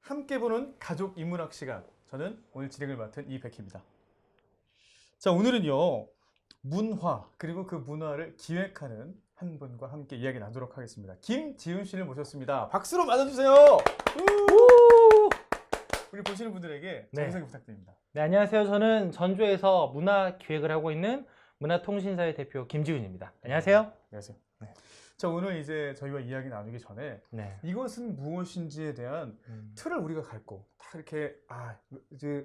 함께 보는 가족 인문학 시간. 저는 오늘 진행을 맡은 이백희입니다. 자, 오늘은요, 문화, 그리고 그 문화를 기획하는 한 분과 함께 이야기 나누도록 하겠습니다. 김지훈 씨를 모셨습니다. 박수로 맞아주세요! 우리 보시는 분들에게 자기소개 부탁드립니다. 네, 안녕하세요. 저는 전주에서 문화 기획을 하고 있는 문화통신사의 대표 김지훈입니다. 안녕하세요. 안녕하세요. 네. 자, 오늘 이제 저희와 이야기 나누기 전에 이것은 무엇인지에 대한 틀을 우리가 갖고 다 이렇게 이제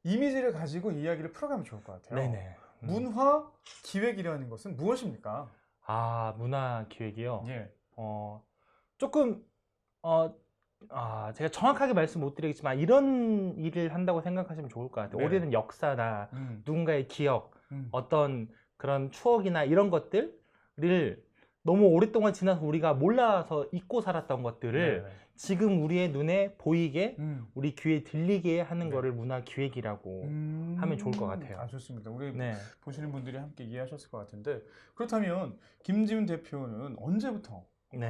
이미지를 가지고 이야기를 풀어가면 좋을 것 같아요. 네네. 문화 기획이라는 것은 무엇입니까? 문화 기획이요? 예. 조금 제가 정확하게 말씀 못 드리겠지만 이런 일을 한다고 생각하시면 좋을 것 같아요. 네. 오래된 역사나 누군가의 기억, 어떤 그런 추억이나 이런 것들을 너무 오랫동안 지나서 우리가 몰라서 잊고 살았던 것들을 지금 우리의 눈에 보이게 우리 귀에 들리게 하는 거를 문화 기획이라고 하면 좋을 것 같아요. 좋습니다. 우리 보시는 분들이 함께 이해하셨을 것 같은데, 그렇다면 김지훈 대표는 언제부터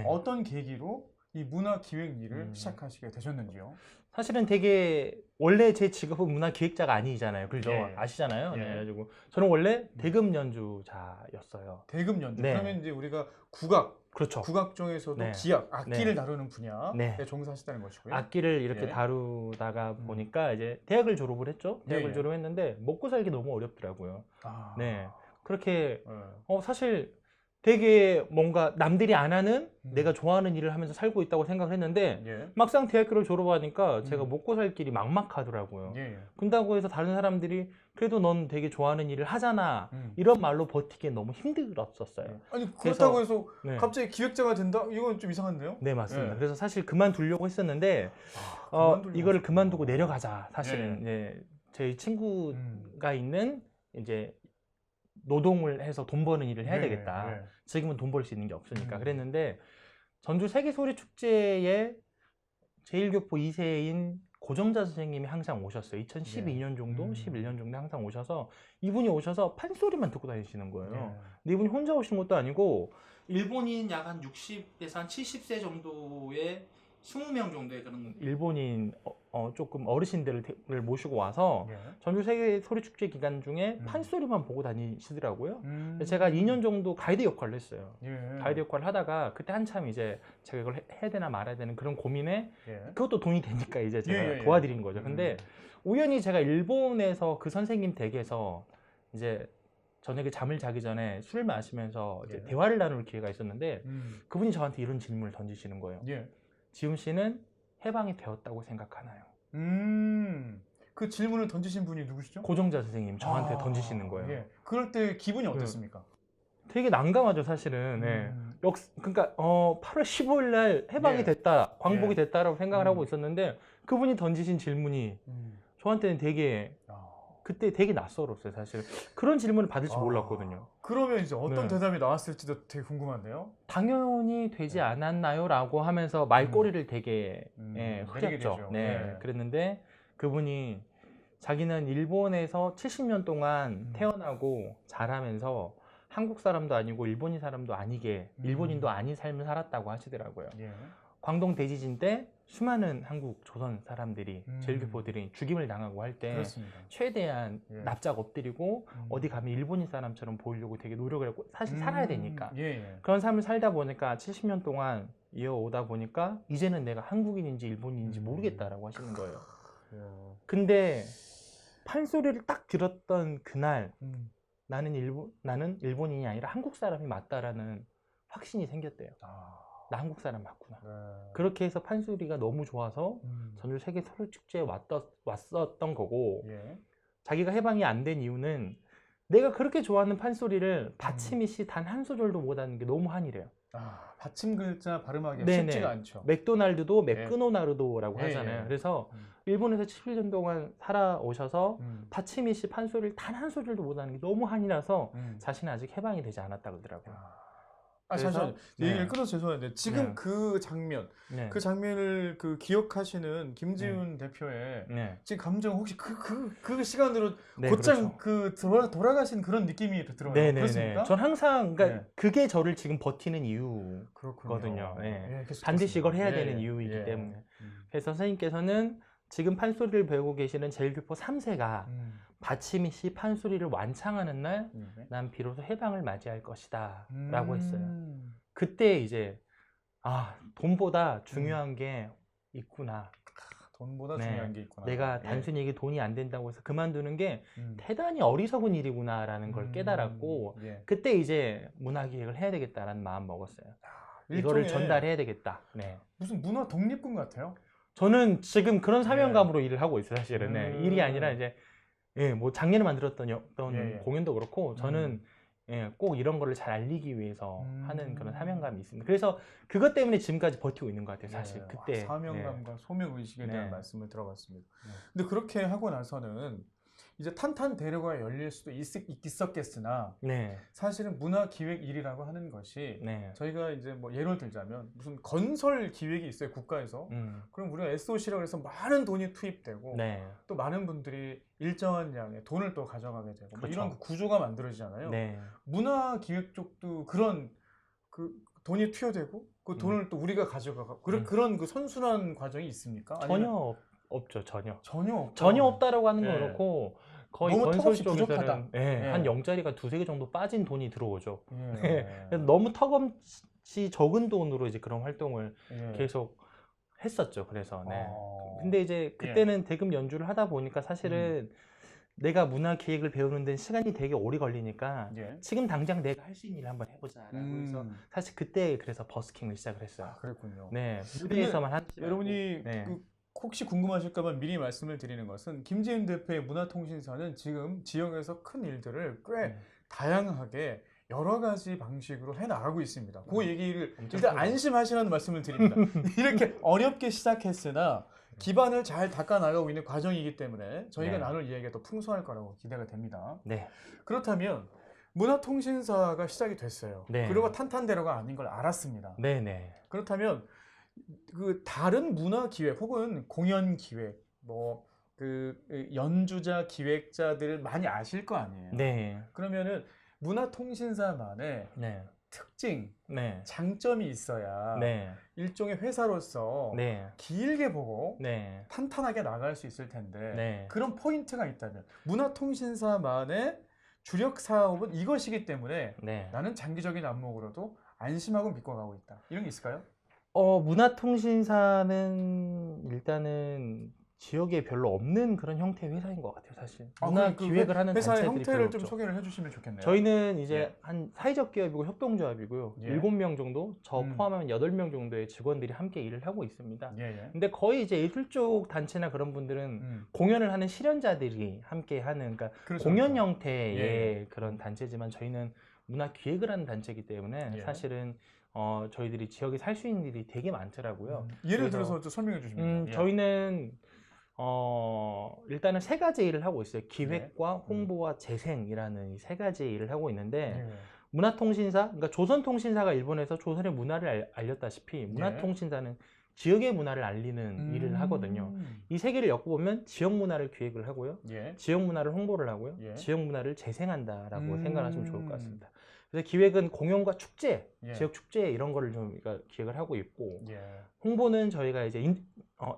어떤 계기로 이 문화 기획 일을 시작하시게 되셨는지요? 사실은 되게 원래 제 직업은 문화 기획자가 아니잖아요. 그죠? 아시잖아요. 그래가지고 저는 원래 대금 연주자였어요. 대금 연주. 그러면 이제 우리가 국악, 그렇죠. 국악 중에서도 기악, 악기를 다루는 분야에 종사하시다는 것이고요. 악기를 이렇게 다루다가 보니까 이제 대학을 졸업을 했죠. 대학을 졸업했는데 먹고 살기 너무 어렵더라고요. 그렇게 사실 되게 뭔가 남들이 안 하는 내가 좋아하는 일을 하면서 살고 있다고 생각을 했는데 막상 대학교를 졸업하니까 제가 먹고 살 길이 막막하더라고요. 그런다고 해서 다른 사람들이 그래도 넌 되게 좋아하는 일을 하잖아 이런 말로 버티기 너무 힘들었었어요. 아니 그렇다고 해서 갑자기 기획자가 된다? 이건 좀 이상한데요? 네, 맞습니다. 그래서 사실 그만두려고 했었는데 이거를 그만두고 내려가자. 사실은 저희 친구가 있는 이제 노동을 해서 돈 버는 일을 해야 되겠다. 지금은 돈 벌 수 있는 게 없으니까. 그랬는데 전주 세계소리축제에 제1교포 2세인 고정자 선생님이 항상 오셨어요. 2012년 정도, 11년 정도 항상 오셔서 이분이 오셔서 판소리만 듣고 다니시는 거예요. 근데 이분이 혼자 오신 것도 아니고 일본인 약 한 60에서 한 70세 정도의 20명 정도의 그런 일본인 조금 어르신들을 모시고 와서 전주 세계 소리축제 기간 중에 판소리만 보고 다니시더라고요. 제가 2년 정도 가이드 역할을 했어요. 가이드 역할을 하다가 그때 한참 이제 제가 이걸 해야 되나 말아야 되는 그런 고민에 그것도 돈이 되니까 이제 제가 도와드린 거죠. 근데 우연히 제가 일본에서 그 선생님 댁에서 이제 저녁에 잠을 자기 전에 술을 마시면서 이제 대화를 나눌 기회가 있었는데 그분이 저한테 이런 질문을 던지시는 거예요. 지훈 씨는 해방이 되었다고 생각하나요? 그 질문을 던지신 분이 누구시죠? 고정자 선생님 저한테 던지시는 거예요. 그럴 때 기분이 어땠습니까? 되게 난감하죠, 사실은. 그러니까 8월 15일 날 해방이 됐다, 광복이 됐다라고 생각을 하고 있었는데 그분이 던지신 질문이 저한테는 되게 그때 되게 낯설었어요, 사실. 그런 질문을 받을 줄 몰랐거든요. 그러면 이제 어떤 대답이 나왔을지도 되게 궁금한데요. 당연히 되지 않았나요? 라고 하면서 말꼬리를 되게 흐렸죠. 그랬는데 그분이 자기는 일본에서 70년 동안 태어나고 자라면서 한국 사람도 아니고 일본인 사람도 아니게 일본인도 아닌 삶을 살았다고 하시더라고요. 광동 대지진 때 수많은 한국 조선 사람들이 제1교포들이 죽임을 당하고 할 때 최대한 납작 엎드리고 어디 가면 일본인 사람처럼 보이려고 되게 노력을 했고 사실 살아야 되니까 그런 삶을 살다 보니까 70년 동안 이어오다 보니까 이제는 내가 한국인인지 일본인인지 모르겠다라고 하시는 거예요. 근데 판소리를 딱 들었던 그날 나는 일본인이 아니라 한국 사람이 맞다라는 확신이 생겼대요. 나 한국 사람 맞구나. 그렇게 해서 판소리가 너무 좋아서 전주 세계 소리축제에 왔었던 거고 자기가 해방이 안 된 이유는 내가 그렇게 좋아하는 판소리를 받침이 씨 단 한 소절도 못하는 게 너무 한이래요. 받침 글자 발음하기가 쉽지가 않죠. 맥도날드도 맥그노나르도라고 하잖아요. 그래서 일본에서 7년 동안 살아오셔서 받침이 씨 판소리를 단 한 소절도 못하는 게 너무 한이라서 자신은 아직 해방이 되지 않았다 그러더라고요. 잠시만요. 네. 얘기를 끊어서 죄송한데 지금 네. 그 장면, 네. 그 장면을 그 기억하시는 김지훈 대표의 네. 지금 감정 혹시 그 시간으로 네, 곧장 그렇죠. 돌아가신 그런 느낌이 들어요. 네네네. 그렇습니까? 전 항상 그러니까 네. 그게 저를 지금 버티는 이유거든요. 그렇군요. 네. 예, 계속 반드시 이걸 해야 듣겠습니다. 되는 예, 이유이기 예. 때문에. 음. 그래서 선생님께서는 지금 판소리를 배우고 계시는 제일교포 3세가 받침이 씨 판소리를 완창하는 날 난 비로소 해방을 맞이할 것이다 라고 했어요. 그때 이제 돈보다 중요한 게 있구나. 돈보다 네. 중요한 게 있구나. 내가 예. 단순히 이게 돈이 안 된다고 해서 그만두는 게 대단히 어리석은 일이구나라는 걸 깨달았고 예. 그때 이제 문화기획을 해야 되겠다라는 마음 먹었어요. 이거를 일종의 전달해야 되겠다. 네. 무슨 문화 독립군 같아요. 저는 지금 그런 사명감으로 일을 하고 있어요, 사실은. 네. 일이 아니라 이제 뭐 작년에 만들었던 예. 공연도 그렇고 저는 꼭 이런 거를 잘 알리기 위해서 하는 그런 사명감이 있습니다. 그래서 그것 때문에 지금까지 버티고 있는 것 같아요, 사실. 그때. 사명감과 소명 의식에 대한 네. 말씀을 들어봤습니다. 네. 근데 그렇게 하고 나서는 이제 탄탄대로가 열릴 수도 있었겠으나 네. 사실은 문화기획일이라고 하는 것이 네. 저희가 이제 뭐 예를 들자면 무슨 건설 기획이 있어요, 국가에서. 그럼 우리가 SOC라고 해서 많은 돈이 투입되고 네. 또 많은 분들이 일정한 양의 돈을 또 가져가게 되고 뭐 그렇죠. 이런 구조가 만들어지잖아요. 네. 문화기획 쪽도 그런 그 돈이 투여되고 그 돈을 또 우리가 가져가고 그런 그 선순환 과정이 있습니까? 전혀 없죠, 전혀. 전혀 전혀 없다라고 하는 건 예. 그렇고 거의 너무 건설 턱없이 부족하다. 쪽에서는 예. 한 0짜리가 두세 개 정도 빠진 돈이 들어오죠. 예. 그래서 너무 턱없이 적은 돈으로 이제 그런 활동을 예. 계속 했었죠. 그래서 네. 어. 근데 이제 그때는 대금 연주를 하다 보니까 사실은 내가 문화 기획을 배우는 데는 시간이 되게 오래 걸리니까 예. 지금 당장 내가 할 수 있는 일을 한번 해보자라고 해서 사실 그때 그래서 버스킹을 시작을 했어요. 그랬군요. 네, 무대에서만 하지 말고. 여러분이 네. 혹시 궁금하실까봐 미리 말씀을 드리는 것은 김재윤 대표의 문화통신사는 지금 지역에서 큰 일들을 꽤 다양하게 여러 가지 방식으로 해나가고 있습니다. 그 얘기를 일단 안심하시라는 말씀을 드립니다. 이렇게 어렵게 시작했으나 기반을 잘 닦아나가고 있는 과정이기 때문에 저희가 나눌 이야기가 더 풍성할 거라고 기대가 됩니다. 네. 그렇다면 문화통신사가 시작이 됐어요. 네. 그리고 탄탄대로가 아닌 걸 알았습니다. 네네. 그렇다면 그 다른 문화 기획 혹은 공연 기획 뭐 그 연주자 기획자들을 많이 아실 거 아니에요. 네. 그러면은 문화통신사만의 네. 특징, 네. 장점이 있어야 네. 일종의 회사로서 네. 길게 보고 네. 탄탄하게 나갈 수 있을 텐데 네. 그런 포인트가 있다면 문화통신사만의 주력 사업은 이것이기 때문에 네. 나는 장기적인 안목으로도 안심하고 믿고 가고 있다. 이런 게 있을까요? 문화통신사는 일단은 지역에 별로 없는 그런 형태의 회사인 것 같아요, 사실. 문화 기획을 하는 회사의 단체들이 형태를 별로 좀 없죠. 소개를 해주시면 좋겠네요. 저희는 이제 한 사회적 기업이고 협동조합이고요. 예. 7명 정도, 저 포함하면 8명 정도의 직원들이 함께 일을 하고 있습니다. 예. 근데 거의 이제 예술 쪽 단체나 그런 분들은 공연을 하는 실현자들이 함께 하는, 그러니까 그렇죠, 공연 그렇죠. 형태의 그런 단체지만 저희는 문화 기획을 하는 단체이기 때문에 사실은 저희들이 지역에 살 수 있는 일이 되게 많더라고요. 예를 들어서 좀 설명해 주시면 저희는 일단은 세 가지 일을 하고 있어요. 기획과 홍보와 재생이라는 이 세 가지 일을 하고 있는데 문화통신사, 그러니까 조선통신사가 일본에서 조선의 문화를 알렸다시피 문화통신사는 지역의 문화를 알리는 일을 하거든요. 이 세 개를 엮어보면 지역 문화를 기획을 하고요. 지역 문화를 홍보를 하고요. 지역 문화를 재생한다라고 생각하시면 좋을 것 같습니다. 그래서 기획은 공연과 축제, 지역 축제 이런 거를 좀 기획을 하고 있고 홍보는 저희가 이제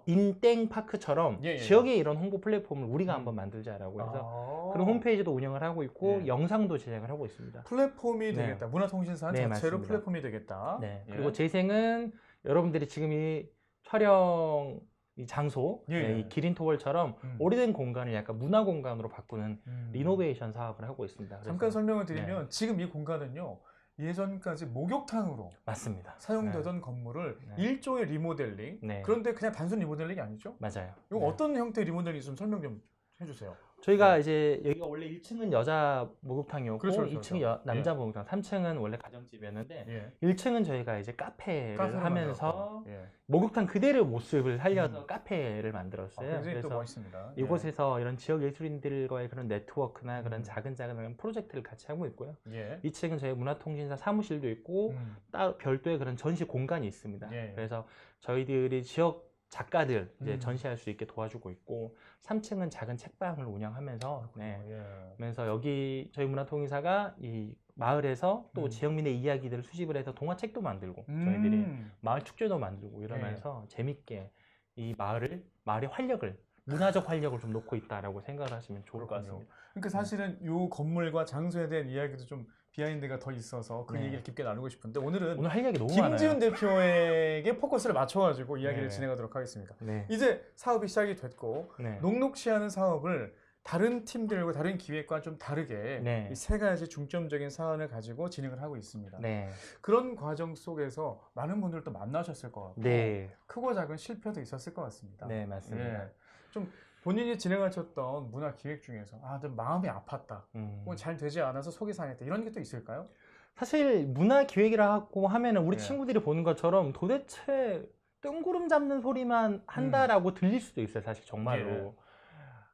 인땡파크처럼 지역의 이런 홍보 플랫폼을 우리가 한번 만들자라고 해서 그런 홈페이지도 운영을 하고 있고 영상도 제작을 하고 있습니다. 플랫폼이 되겠다. 문화통신사 자체로 맞습니다. 플랫폼이 되겠다. 그리고 재생은 여러분들이 지금 이 촬영 이 장소, 이 기린토월처럼 오래된 공간을 약간 문화 공간으로 바꾸는 리노베이션 사업을 하고 있습니다. 잠깐 설명을 드리면 지금 이 공간은요. 예전까지 목욕탕으로 맞습니다. 사용되던 건물을 일종의 리모델링. 그런데 그냥 단순 리모델링이 아니죠? 맞아요. 이거 어떤 형태의 리모델링이 좀 설명 좀 해주세요. 저희가 네. 이제 여기가 원래 1층은 여자 목욕탕이었고 그렇죠, 그렇죠, 2층이 그렇죠. 남자 목욕탕, 3층은 원래 가정집이었는데 예. 1층은 저희가 이제 카페를 카페로 하면서 만들었고. 예. 목욕탕 그대로 모습을 살려서 카페를 만들었어요. 굉장히 또 그래서 멋있습니다. 이곳에서 이런 지역 예술인들과의 그런 네트워크나 그런 음. 작은 프로젝트를 같이 하고 있고요. 예. 2층은 저희 문화통신사 사무실도 있고 따로 별도의 그런 전시 공간이 있습니다. 예. 그래서 저희들이 지역 작가들 이제 음. 전시할 수 있게 도와주고 있고 3층은 작은 책방을 운영하면서 예. 그래서 여기 저희 문화통신사가 이 마을에서 또 음. 지역민의 이야기들을 수집을 해서 동화책도 만들고 저희들이 마을 축제도 만들고 이러면서 재밌게 이 마을의 활력을 문화적 활력을 좀 놓고 있다라고 생각을 하시면 좋을 것 같습니다. 그러니까 사실은 이 건물과 장소에 대한 이야기도 좀 비하인드가 더 있어서 그 얘기를 깊게 나누고 싶은데 오늘은 오늘 할 얘기 너무 김지훈 많아요. 대표에게 포커스를 맞춰가지고 이야기를 네. 진행하도록 하겠습니다. 네. 이제 사업이 시작이 됐고 네. 녹록시 하는 사업을 다른 팀들과 다른 기획과 좀 다르게 네. 이 세 가지 중점적인 사안을 가지고 진행을 하고 있습니다. 네. 그런 과정 속에서 많은 분들도 만나셨을 것 같고 네. 크고 작은 실패도 있었을 것 같습니다. 네, 맞습니다. 예. 좀 본인이 진행하셨던 문화 기획 중에서 좀 마음이 아팠다, 뭐 잘 되지 않아서 속이 상했다 이런 게 또 있을까요? 사실 문화 기획이라고 하면은 우리 네. 친구들이 보는 것처럼 도대체 뜬구름 잡는 소리만 한다라고 들릴 수도 있어요, 사실 정말로. 예.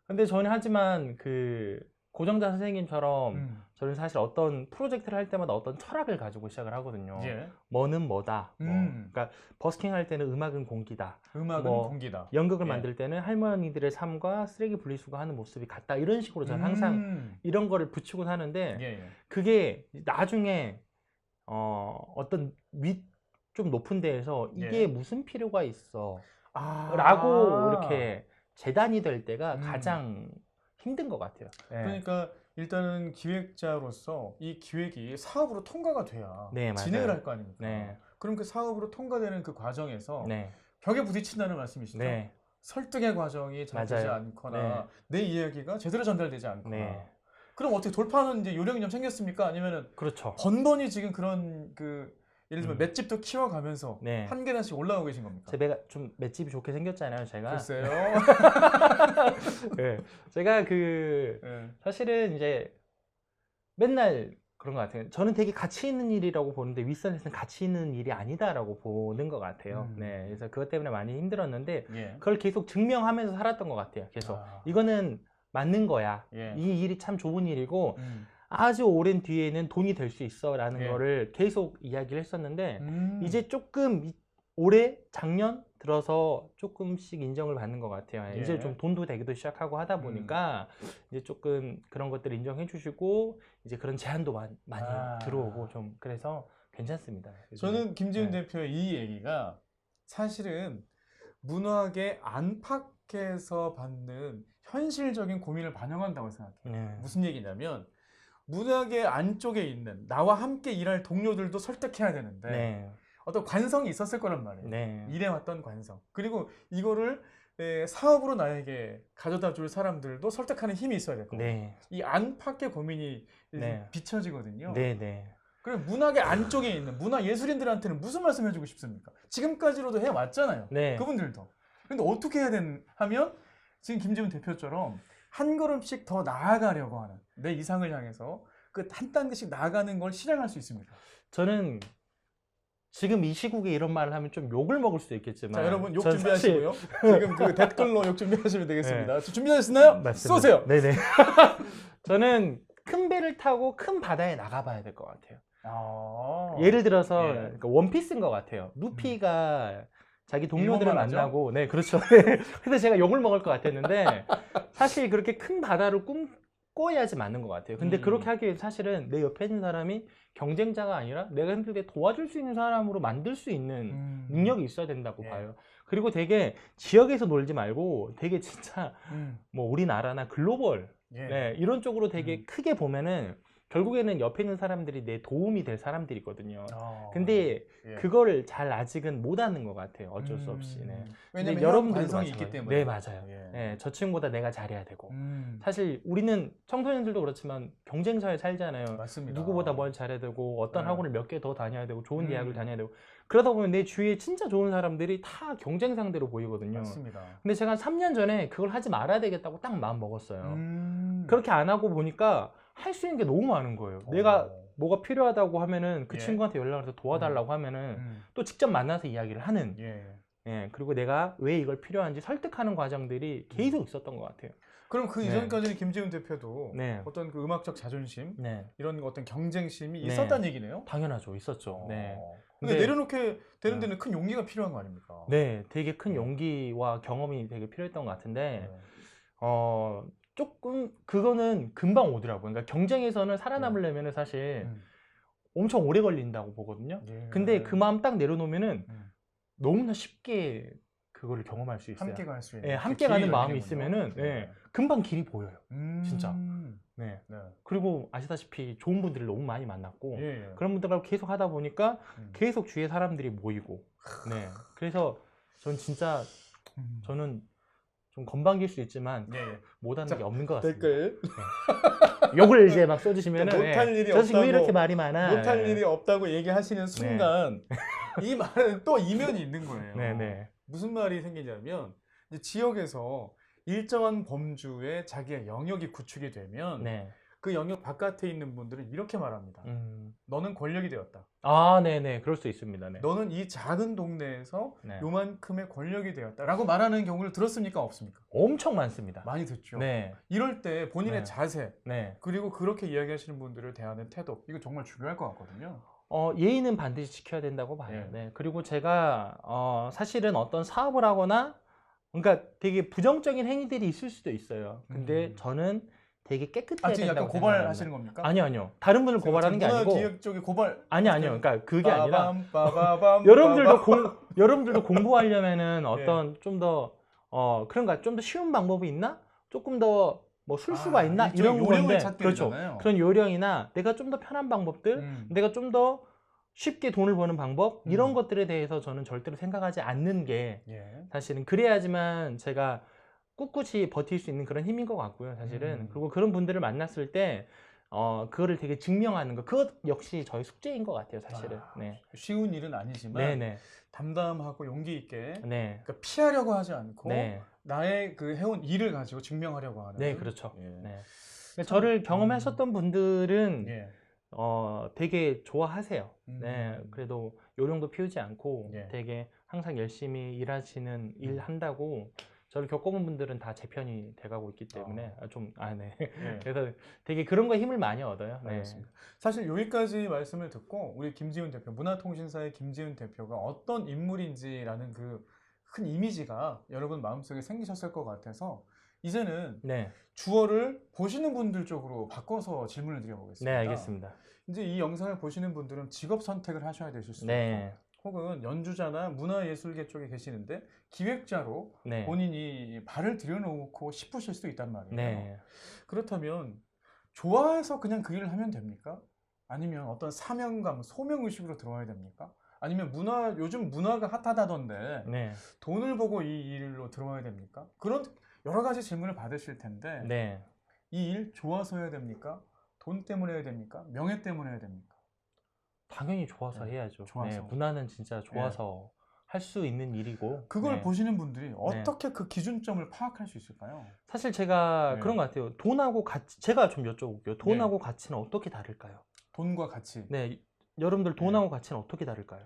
근데 저는 하지만 그 고정자 선생님처럼 저는 사실 어떤 프로젝트를 할 때마다 어떤 철학을 가지고 시작을 하거든요. 예. 뭐는 뭐다. 그러니까 버스킹 할 때는 음악은 공기다. 음악은 뭐 공기다. 연극을 예. 만들 때는 할머니들의 삶과 쓰레기 분리수거하는 모습이 같다. 이런 식으로 저는 항상 이런 거를 붙이고 사는데 예. 그게 나중에 어떤 좀 높은 데에서 이게 예. 무슨 필요가 있어 아. 라고 이렇게 재단이 될 때가 음. 가장 힘든 것 같아요. 네. 그러니까 일단은 기획자로서 이 기획이 사업으로 통과가 돼야 네, 진행을 맞아요. 할 거 아닙니까? 네. 그럼 그 사업으로 통과되는 그 과정에서 네. 벽에 부딪힌다는 말씀이시죠? 네. 설득의 과정이 잘 되지 맞아요. 않거나 내 이야기가 제대로 전달되지 않거나 네. 그럼 어떻게 돌파하는 이제 요령이 좀 생겼습니까? 아니면은 그렇죠. 번번이 지금 그런 그 예를 들면 음. 맷집도 키워가면서 네. 한 계단씩 올라오고 계신 겁니까? 제 배가 좀 맷집이 좋게 생겼잖아요, 제가. 글쎄요. 네. 제가 그 네. 사실은 이제 맨날 그런 것 같아요. 저는 되게 가치 있는 일이라고 보는데 윗선에서는 가치 있는 일이 아니다라고 보는 것 같아요. 네, 그래서 그것 때문에 많이 힘들었는데 예. 그걸 계속 증명하면서 살았던 것 같아요. 계속 아. 이거는 맞는 거야. 예. 이 일이 참 좋은 일이고 음. 아주 오랜 뒤에는 돈이 될 수 있어라는 예. 거를 계속 이야기를 했었는데 이제 이제 조금 올해 작년 들어서 조금씩 인정을 받는 것 같아요. 예. 이제 좀 돈도 되기도 시작하고 하다 보니까 이제 조금 그런 것들을 인정해 주시고 이제 그런 제안도 많이 들어오고 좀 그래서 괜찮습니다. 저는 김지훈 네. 대표의 이 얘기가 사실은 문학의 안팎에서 받는 현실적인 고민을 반영한다고 생각해요. 네. 무슨 얘기냐면 문학의 안쪽에 있는 나와 함께 일할 동료들도 설득해야 되는데 네. 어떤 관성이 있었을 거란 말이에요. 네. 일해왔던 관성. 그리고 이거를 사업으로 나에게 가져다 줄 사람들도 설득하는 힘이 있어야 될 거예요. 네. 이 안팎의 고민이 네. 비춰지거든요. 네. 네. 그리고 문학의 안쪽에 있는 문화 예술인들한테는 무슨 말씀 해주고 싶습니까? 지금까지로도 해왔잖아요. 네. 그분들도. 근데 어떻게 해야 하면 지금 김지훈 대표처럼 한 걸음씩 더 나아가려고 하는 내 이상을 향해서 그 한 단계씩 나아가는 걸 실행할 수 있습니다. 저는 지금 이 시국에 이런 말을 하면 좀 욕을 먹을 수도 있겠지만 자, 여러분 욕 전 준비하시고요. 지금 그 댓글로 욕 준비하시면 되겠습니다. 네. 준비되셨나요? 맞습니다. 쏘세요. 네네. 저는 큰 배를 타고 큰 바다에 나가봐야 될 것 같아요. 예를 들어서 예. 그러니까 원피스인 것 같아요. 루피가 자기 동료들을 일본말 하죠? 만나고, 네, 그렇죠. 근데 제가 욕을 먹을 것 같았는데 사실 그렇게 큰 바다를 꿈꿔야지 맞는 것 같아요. 근데 그렇게 하기 위해 사실은 내 옆에 있는 사람이 경쟁자가 아니라 내가 힘들 때 도와줄 수 있는 사람으로 만들 수 있는 능력이 있어야 된다고 예. 봐요. 그리고 되게 지역에서 놀지 말고 되게 진짜 뭐 우리나라나 글로벌 예. 네, 이런 쪽으로 되게 크게 보면은 결국에는 옆에 있는 사람들이 내 도움이 될 사람들이거든요. 아, 근데 예. 그거를 잘 아직은 못하는 것 같아요. 어쩔 수 없이. 네. 왜냐면 근데 여러분들도 관성이 있기 마찬가지예요. 때문에. 네, 맞아요. 예. 네, 저 친구보다 내가 잘해야 되고. 음, 사실 우리는 청소년들도 그렇지만 경쟁사에 살잖아요. 맞습니다. 누구보다 뭘 잘해야 되고 어떤 네. 학원을 몇 개 더 다녀야 되고 좋은 대학을 음. 다녀야 되고 그러다 보면 내 주위에 진짜 좋은 사람들이 다 경쟁 상대로 보이거든요. 맞습니다. 근데 제가 한 3년 전에 그걸 하지 말아야 되겠다고 딱 마음 먹었어요. 그렇게 그렇게 안 하고 보니까 할 수 있는 게 너무 많은 거예요. 내가 뭐가 필요하다고 하면은 그 예. 친구한테 연락을 해서 도와달라고 하면은 음, 또 직접 만나서 이야기를 하는 예. 예, 그리고 내가 왜 이걸 필요한지 설득하는 과정들이 계속 있었던 것 같아요. 그럼 그 네. 이전까지는 김지훈 대표도 네. 어떤 그 음악적 자존심 네, 이런 어떤 경쟁심이 네. 있었다는 얘기네요. 당연하죠. 있었죠. 네. 근데 근데- 내려놓게 되는 데는 큰 용기가 필요한 거 아닙니까? 네, 되게 큰 네. 용기와 경험이 되게 필요했던 것 같은데, 네. 조금, 그거는 금방 오더라고요. 그러니까 경쟁에서는 살아남으려면 사실 음. 엄청 오래 걸린다고 보거든요. 예. 근데 그 마음 딱 내려놓으면은 음. 너무나 쉽게 그거를 경험할 수 있어요. 함께 갈 수 있는 예, 그 함께 길이 가는 마음이 열리는군요. 있으면은, 네. 예, 금방 길이 보여요. 진짜. 음. 네. 네. 그리고 아시다시피 좋은 분들을 너무 많이 만났고, 예, 예. 그런 분들하고 계속 하다 보니까 음. 계속 주위에 사람들이 모이고, 네. 그래서 전 진짜, 음. 저는 좀 건방질 수 있지만 예, 예. 못하는 자, 게 없는 것 같습니다. 댓글 욕을 이제 막 써주시면은 못할 일이 저 친구 왜 없다고, 이렇게 말이 많아? 못할 예. 일이 없다고 얘기하시는 순간 이 말은 또 이면이 있는 거예요. 네네. 무슨 말이 생기냐면 이제 지역에서 일정한 범주에 자기의 영역이 구축이 되면 네. 그 영역 바깥에 있는 분들은 이렇게 말합니다. 너는 권력이 되었다. 아, 네네. 그럴 수 있습니다. 네. 너는 이 작은 동네에서 네. 요만큼의 권력이 되었다라고 말하는 경우를 들었습니까? 없습니까? 엄청 많습니다. 많이 듣죠. 네. 이럴 때 본인의 네. 자세 네. 그리고 그렇게 이야기하시는 분들을 대하는 태도 이거 정말 중요할 것 같거든요. 예의는 반드시 지켜야 된다고 봐요. 예. 네. 그리고 제가 사실은 어떤 사업을 하거나 그러니까 되게 부정적인 행위들이 있을 수도 있어요. 근데 저는 되게 깨끗해야 지금 된다고 약간 생각합니다. 고발하시는 겁니까? 아니요. 다른 분을 고발하는 게 아니고 문화기획 쪽에 고발 아니요. 그러니까 그게 아니라 빠밤, 여러분들도 공부하려면은 어떤 좀 더 그런가 좀 더 쉬운 방법이 있나? 조금 더 뭐 술수가 있나? 일종의 이런 요령을 건데 찾게 그렇죠. 되잖아요. 그런 요령이나 내가 좀 더 편한 방법들, 내가 좀 더 쉽게 돈을 버는 방법 이런 것들에 대해서 저는 절대로 생각하지 않는 게 예. 사실은 그래야지만 제가 꿋꿋이 버틸 수 있는 그런 힘인 것 같고요, 사실은. 그리고 그런 분들을 만났을 때 그거를 되게 증명하는 거 그것 역시 저희 숙제인 것 같아요, 사실은. 네. 쉬운 일은 아니지만 네네. 담담하고 용기 있게 네. 그러니까 피하려고 하지 않고 네. 나의 그 해온 일을 가지고 증명하려고 하는. 네, 그렇죠. 예. 네. 저를 경험하셨던 분들은 예. 되게 좋아하세요. 음. 네, 그래도 요령도 피우지 않고 예. 되게 항상 열심히 일하시는 일 한다고 저를 겪어본 분들은 다 제 편이 돼가고 있기 때문에 네. 예. 그래서 되게 그런 거에 힘을 많이 얻어요. 네. 알겠습니다. 사실 여기까지 말씀을 듣고 우리 김지훈 대표, 문화통신사의 김지훈 대표가 어떤 인물인지라는 그 큰 이미지가 여러분 마음속에 생기셨을 것 같아서 이제는 네, 주어를 보시는 분들 쪽으로 바꿔서 질문을 드려보겠습니다. 네, 알겠습니다. 이제 이 영상을 보시는 분들은 직업 선택을 하셔야 되실 수도 네, 있고 혹은 연주자나 문화예술계 쪽에 계시는데 기획자로 네, 본인이 발을 들여놓고 싶으실 수도 있단 말이에요. 네. 그렇다면 좋아해서 그냥 그 일을 하면 됩니까? 아니면 어떤 사명감, 소명의식으로 들어와야 됩니까? 아니면 요즘 문화가 핫하다던데 네, 돈을 보고 이 일로 들어와야 됩니까? 그런 여러 가지 질문을 받으실 텐데 네. 이 일 좋아서 해야 됩니까? 돈 때문에 해야 됩니까? 명예 때문에 해야 됩니까? 당연히 좋아서 네, 해야죠. 좋아서. 네, 문화는 진짜 좋아서 할 수 있는 일이고. 그걸 네. 보시는 분들이 어떻게 그 기준점을 파악할 수 있을까요? 사실 제가 네. 그런 것 같아요. 돈하고 가치, 제가 좀 여쭤볼게요. 돈하고 가치는 어떻게 다를까요? 돈과 가치. 네, 여러분들 돈하고 가치는 어떻게 다를까요?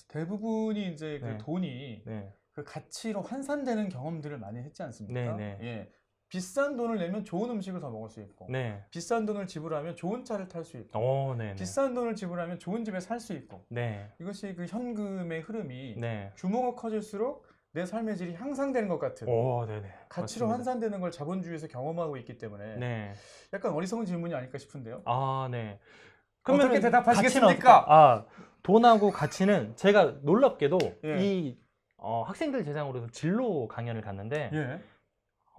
대부분이 이제 그 네. 돈이 네, 그 가치로 환산되는 경험들을 많이 했지 않습니까? 네, 네. 예. 비싼 돈을 내면 좋은 음식을 더 먹을 수 있고, 네. 비싼 돈을 지불하면 좋은 차를 탈 수 있고, 네, 네. 비싼 돈을 지불하면 좋은 집에 살 수 있고, 네, 이것이 그 현금의 흐름이 네. 규모가 커질수록 내 삶의 질이 향상되는 것 같은 네, 네. 가치로 맞습니다. 환산되는 걸 자본주의에서 경험하고 있기 때문에 네. 약간 어리석은 질문이 아닐까 싶은데요. 네. 어떻게 그러면은 대답하시겠습니까? 가치는 돈하고 가치는 제가 놀랍게도 예. 이 학생들 대상으로 진로 강연을 갔는데 예.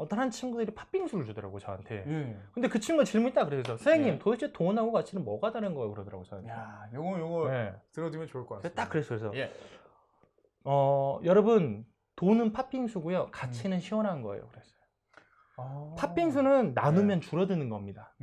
어떤 한 친구들이 팥빙수를 주더라고 저한테. 예. 근데 그 친구가 질문이 딱 그래서 선생님 예. 도대체 돈하고 가치는 뭐가 다른 거예요? 그러더라고 저한테. 야, 요거 네. 들어두면 좋을 것 그래서 같습니다. 딱 그래서 예. 여러분 돈은 팥빙수고요. 가치는 시원한 거예요. 그랬어요. 아. 팥빙수는 나누면 줄어드는 겁니다.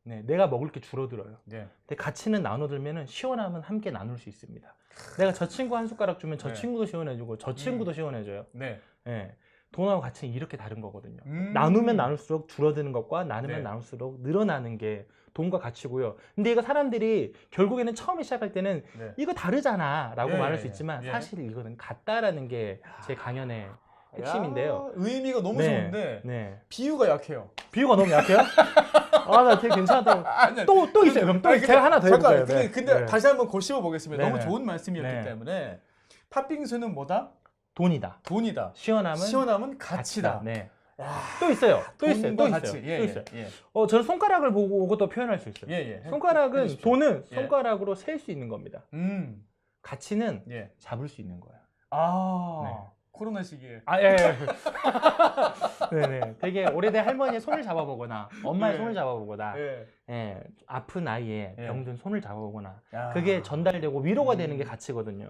네, 내가 먹을 게 줄어들어요. 네. 근데 가치는 나눠들면은 시원함은 함께 나눌 수 있습니다. 내가 저 친구 한 숟가락 주면 저 네. 친구도 시원해주고 저 친구도 시원해져요. 네. 네. 돈하고 가치는 이렇게 다른 거거든요. 음. 나누면 나눌수록 줄어드는 것과 나누면 네. 나눌수록 늘어나는 게 돈과 가치고요. 근데 이거 사람들이 결국에는 처음에 시작할 때는 네. 이거 다르잖아 라고 예, 말할 예, 수 예. 있지만 예. 사실 이거는 같다라는 게 제 강연의 핵심인데요. 야, 의미가 너무 네. 좋은데 네. 비유가 약해요. 비유가 너무 약해요? 아, 나 되게 괜찮다고. 아니, 또 있어요. 그럼 또 아니, 제가 하나 더 잠깐, 해볼까요? 근데 네. 다시 한번 고심해 보겠습니다. 네, 너무 네. 좋은 말씀이었기 네. 때문에 팥빙수는 뭐다? 돈이다. 돈이다. 시원함은 가치다. 네. 야, 또 있어요. 또 있어요. 돈과 또 가치. 있어요. 예, 또 예, 있어요. 예. 저는 손가락을 보고 또 표현할 수 있어요. 예, 예. 손가락은 해주십시오. 돈은 예. 손가락으로 셀 수 있는 겁니다. 가치는 예. 잡을 수 있는 거예요. 아, 네. 코로나 시기에. 아, 예. 네네. 되게 오래된 할머니의 손을 잡아보거나 엄마의 네. 손을 잡아보거나 예. 예, 아픈 아이의 예. 병든 손을 잡아보거나 야. 그게 전달되고 위로가 음. 되는 게 가치거든요.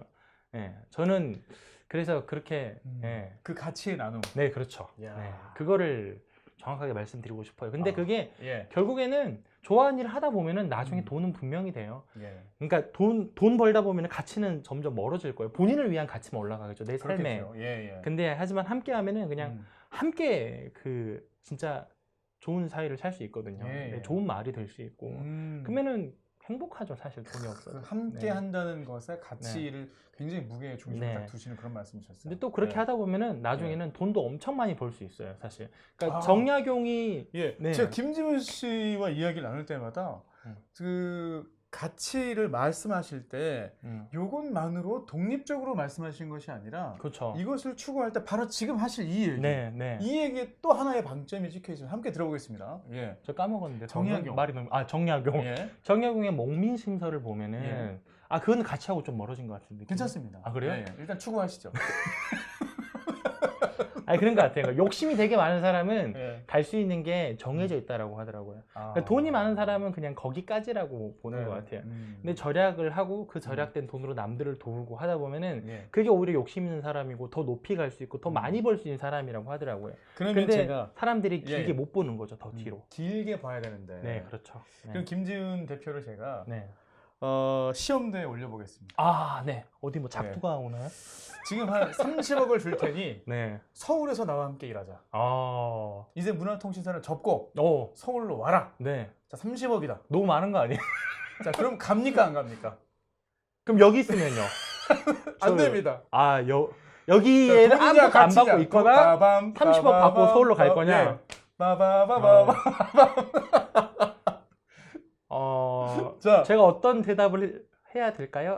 예, 저는 그래서 그렇게 예, 그 가치의 나눔. 네 그렇죠. 야. 네, 그거를 정확하게 말씀드리고 싶어요. 근데 그게 예. 결국에는 좋아하는 일을 하다 보면은 나중에 음. 돈은 분명히 돼요. 예. 그러니까 돈 벌다 보면은 가치는 점점 멀어질 거예요. 본인을 위한 가치만 올라가겠죠. 내 삶에. 그렇겠죠. 예, 예. 근데 하지만 함께 하면은 그냥 함께 그 진짜 좋은 사이를 살 수 있거든요. 예, 예. 네, 좋은 말이 될 수 있고. 그러면은 행복하죠. 사실 돈이 없어도. 함께 네. 한다는 것의 가치를 굉장히 무게 중심에 네. 딱 두시는 그런 말씀이셨어요. 근데 또 그렇게 네. 하다 보면은 나중에는 돈도 엄청 많이 벌 수 있어요. 사실. 그러니까 아. 정약용이 예, 네. 제가 김지훈 씨와 이야기를 나눌 때마다 그 가치를 말씀하실 때 요것만으로 독립적으로 말씀하신 것이 아니라 그렇죠. 이것을 추구할 때 바로 지금 하실 이 얘기, 네, 네. 이 얘기에 또 하나의 방점이 찍혀 있으면 함께 들어보겠습니다. 예, 저 까먹었는데 정약용. 말이 너무 정약용. 예, 정약용의 목민심서를 보면은 예. 그건 가치하고 좀 멀어진 것 같은데. 괜찮습니다. 아, 그래요? 예, 예. 일단 추구하시죠. 아니 그런 것 같아요. 그러니까 욕심이 되게 많은 사람은 예. 갈 수 있는 게 정해져 있다라고 하더라고요. 그러니까 돈이 많은 사람은 그냥 거기까지라고 보는 것 같아요. 근데 절약을 하고 그 절약된 돈으로 남들을 도우고 하다 보면은 예. 그게 오히려 욕심 있는 사람이고 더 높이 갈 수 있고 더 많이 벌 수 있는 사람이라고 하더라고요. 그러면 근데 제가 사람들이 예, 길게 예. 못 보는 거죠. 더 뒤로. 길게 봐야 되는데. 네, 그렇죠. 네. 그럼 김지훈 대표를 제가 네. 시험대에 올려보겠습니다. 아, 네. 어디 뭐 작두가 오나요? 지금 한 30억을 줄 테니 네. 서울에서 나와 함께 일하자. 아, 이제 문화통신사를 접고 오, 서울로 와라. 네. 자, 30억이다. 너무 많은 거 아니에요? 자, 그럼 갑니까 안 갑니까? 그럼 여기 있으면요? 안 됩니다. 여기에는 자, 아무것도 안 가치냐. 받고 있거나 빠밤, 30억 빠바밤, 받고 서울로 갈 거냐? 예. 빠바바바바. 자, 제가 어떤 대답을 해야 될까요?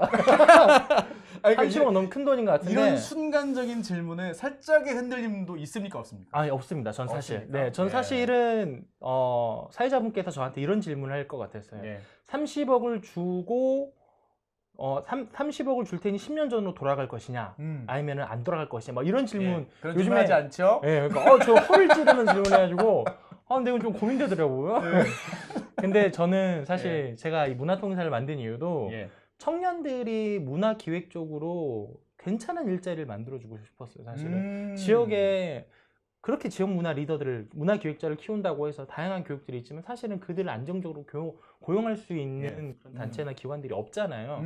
아니, 그러니까 30억 너무 큰 돈인 것 같은데. 이런 순간적인 질문에 살짝의 흔들림도 있습니까 없습니까? 아니 없습니다. 전 사실. 없습니까? 네, 전 예. 사실은 사회자분께서 저한테 이런 질문을 할 것 같았어요. 예. 30억을 주고 30억을 줄 테니 10년 전으로 돌아갈 것이냐, 아니면은 안 돌아갈 것이냐, 막 이런 질문. 예. 그런 질문 하지 않죠? 예, 그러니까 저 허를 찌르는 질문해가지고 근데 이건 좀 고민되더라고요. 네. 근데 저는 사실 제가 이 문화통신사를 만든 이유도 예. 청년들이 문화기획 쪽으로 괜찮은 일자리를 만들어주고 싶었어요. 사실은 지역에 그렇게 지역 문화 리더들을 문화기획자를 키운다고 해서 다양한 교육들이 있지만 사실은 그들을 안정적으로 고용할 수 있는 그런 단체나 기관들이 없잖아요.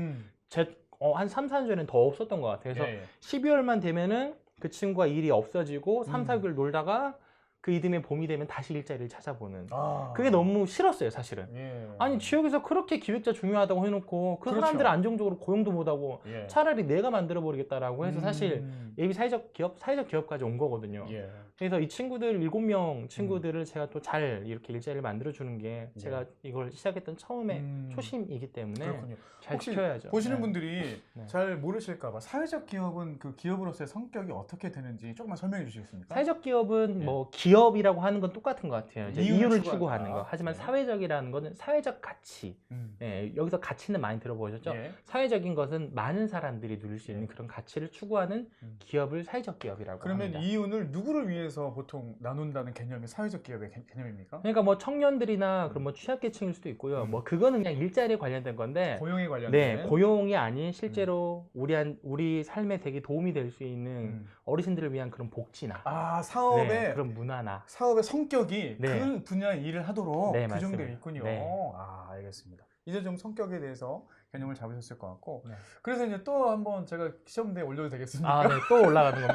한 3, 4년 전에는 더 없었던 것 같아요. 그래서 12월만 되면은 그 친구가 일이 없어지고 3, 4개월 놀다가 그 이듬해 봄이 되면 다시 일자리를 찾아보는. 그게 너무 싫었어요, 사실은. 예. 아니 지역에서 그렇게 기획자 중요하다고 해놓고 그 그렇죠. 사람들을 안정적으로 고용도 못하고 예. 차라리 내가 만들어 버리겠다라고 해서 사실 예비 사회적 기업까지 온 거거든요. 예. 그래서 이 친구들 7명 친구들을 제가 또 잘 이렇게 일자리를 만들어 주는 게 제가 이걸 시작했던 처음에 초심이기 때문에 그렇군요. 잘 혹시 지켜야죠. 보시는 네. 분들이 네. 잘 모르실까봐 사회적 기업은 그 기업으로서의 성격이 어떻게 되는지 조금만 설명해 주시겠습니까? 사회적 기업은 예. 뭐 기업이라고 하는 건 똑같은 것 같아요. 이제 이윤을 추구한다. 추구하는 거. 하지만 네. 사회적이라는 거는 사회적 가치. 예, 여기서 가치는 많이 들어보셨죠? 예. 사회적인 것은 많은 사람들이 누릴 수 있는 그런 가치를 추구하는 기업을 사회적 기업이라고 그러면 합니다. 이윤을 누구를 위해서 보통 나눈다는 개념이 사회적 기업의 개념입니까? 그러니까 뭐 청년들이나 그런 뭐 취약계층일 수도 있고요. 뭐 그거는 그냥 일자리에 관련된 건데, 고용에 관련된. 네, 고용이 아닌 실제로 우리 삶에 되게 도움이 될 수 있는 어르신들을 위한 그런 복지나 아, 사업의 네, 그런 문화나 사업의 성격이 네. 그 분야의 일을 하도록 네, 그 맞습니다. 정도에 있군요. 네. 아, 알겠습니다. 이제 좀 성격에 대해서 개념을 잡으셨을 것 같고. 네. 그래서 이제 또 한번 제가 시험대에 올려도 되겠습니까? 아, 네, 또 올라가는 거.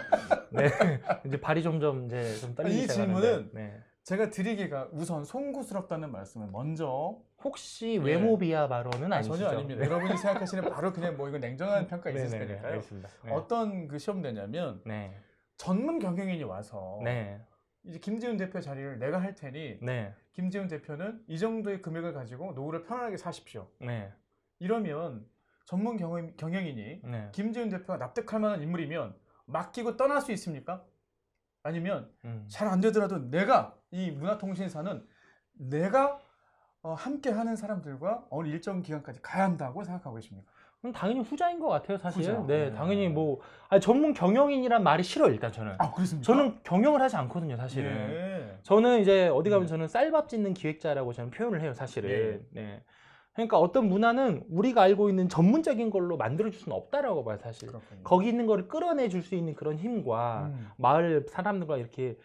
네, 이제 발이 점점 이제 좀 떨리기 이 시작하는데. 질문은 네. 제가 드리기가 우선 송구스럽다는 말씀을 먼저. 혹시 외모 비하 발언은 아, 아니시죠? 전혀 아닙니다. 여러분이 생각하시는 바로 그냥 뭐 이거 냉정한 평가 있을 네네네, 테니까요. 알겠습니다. 네. 어떤 그 시험대냐면 네. 전문 경영인이 와서 네. 이제 김지훈 대표 자리를 내가 할 테니 네. 김지훈 대표는 이 정도의 금액을 가지고 노후를 편안하게 사십시오. 네. 이러면 전문 경영인이 네. 김지훈 대표가 납득할 만한 인물이면 맡기고 떠날 수 있습니까? 아니면 잘 안 되더라도 내가 이 문화통신사는 내가 함께 하는 사람들과 어느 일정 기간까지 가야 한다고 생각하고 계십니까? 그럼 당연히 후자인 것 같아요, 사실. 후자. 네, 네. 당연히 뭐 전문 경영인이란 말이 싫어요, 일단 저는. 아, 그렇습니까? 저는 경영을 하지 않거든요, 사실은. 예. 저는 이제 어디 가면 저는 쌀밥 짓는 기획자라고 저는 표현을 해요, 사실은. 예. 네. 그러니까 어떤 문화는 우리가 알고 있는 전문적인 걸로 만들어줄 수는 없다라고 봐요, 사실. 그렇군요. 거기 있는 거를 끌어내줄 수 있는 그런 힘과 마을 사람들과 이렇게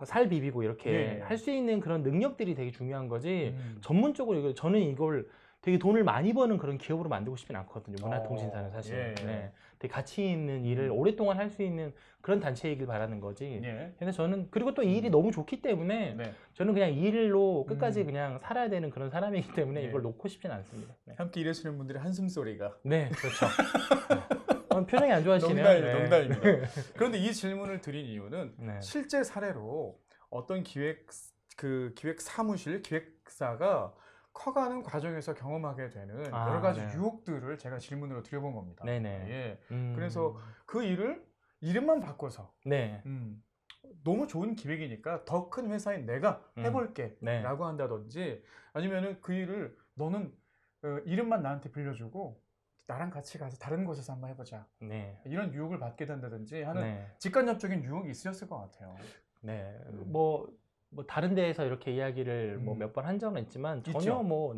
살 비비고 이렇게 예. 할 수 있는 그런 능력들이 되게 중요한 거지. 전문적으로 저는 이걸 되게 돈을 많이 버는 그런 기업으로 만들고 싶진 않거든요. 문화통신사는 사실. 예. 네. 되게 가치 있는 일을 오랫동안 할 수 있는 그런 단체이길 바라는 거지. 예. 그래서 저는 그리고 또 이 일이 너무 좋기 때문에 네. 저는 그냥 이 일로 끝까지 그냥 살아야 되는 그런 사람이기 때문에 예. 이걸 놓고 싶진 않습니다. 네, 함께 일하시는 분들의 한숨 소리가 네 그렇죠. 네. 표정이 안 좋아지시네요. 농담입니다. 그런데 이 질문을 드린 이유는 네. 실제 사례로 어떤 기획 사무실 기획사가 커가는 과정에서 경험하게 되는 여러 가지 네. 유혹들을 제가 질문으로 드려본 겁니다. 네네. 예. 그래서 그 일을 이름만 바꿔서 네. 너무 좋은 기획이니까 더 큰 회사인 내가 해볼게 네. 라고 한다든지 아니면은 그 일을 너는 이름만 나한테 빌려주고 나랑 같이 가서 다른 곳에서 한번 해보자. 네. 이런 유혹을 받게 된다든지 하는 네. 직간접적인 유혹이 있으셨을 것 같아요. 네. 뭐 다른 데에서 이렇게 이야기를 뭐 몇 번 한 적은 있지만 전혀 있죠?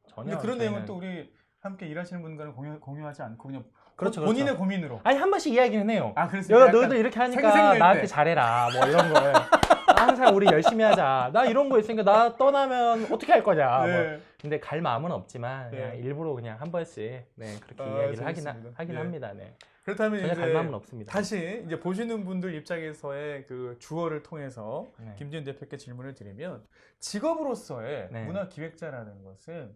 전혀. 근데 그런 저희는- 내용은 또 우리 함께 일하시는 분과는 공유하지 않고 그냥 그렇죠, 본인의 그렇죠. 고민으로. 아니 한 번씩 이야기는 해요. 아, 그렇습니까? 야, 너희들 이렇게 하니까 생색낼 나한테 때. 잘해라. 뭐 이런 거에. 항상 우리 열심히 하자. 나 이런 거 있으니까 나 떠나면 어떻게 할 거냐. 네. 뭐. 근데 갈 마음은 없지만 그냥 네. 일부러 그냥 한 번씩 네, 그렇게 아, 이야기를 재밌습니다. 하긴 네. 합니다. 네. 그렇다면 전혀 이제 갈 마음은 없습니다. 다시 이제 보시는 분들 입장에서의 그 주어를 통해서 네. 김지훈 대표께 질문을 드리면 직업으로서의 네. 문화 기획자라는 것은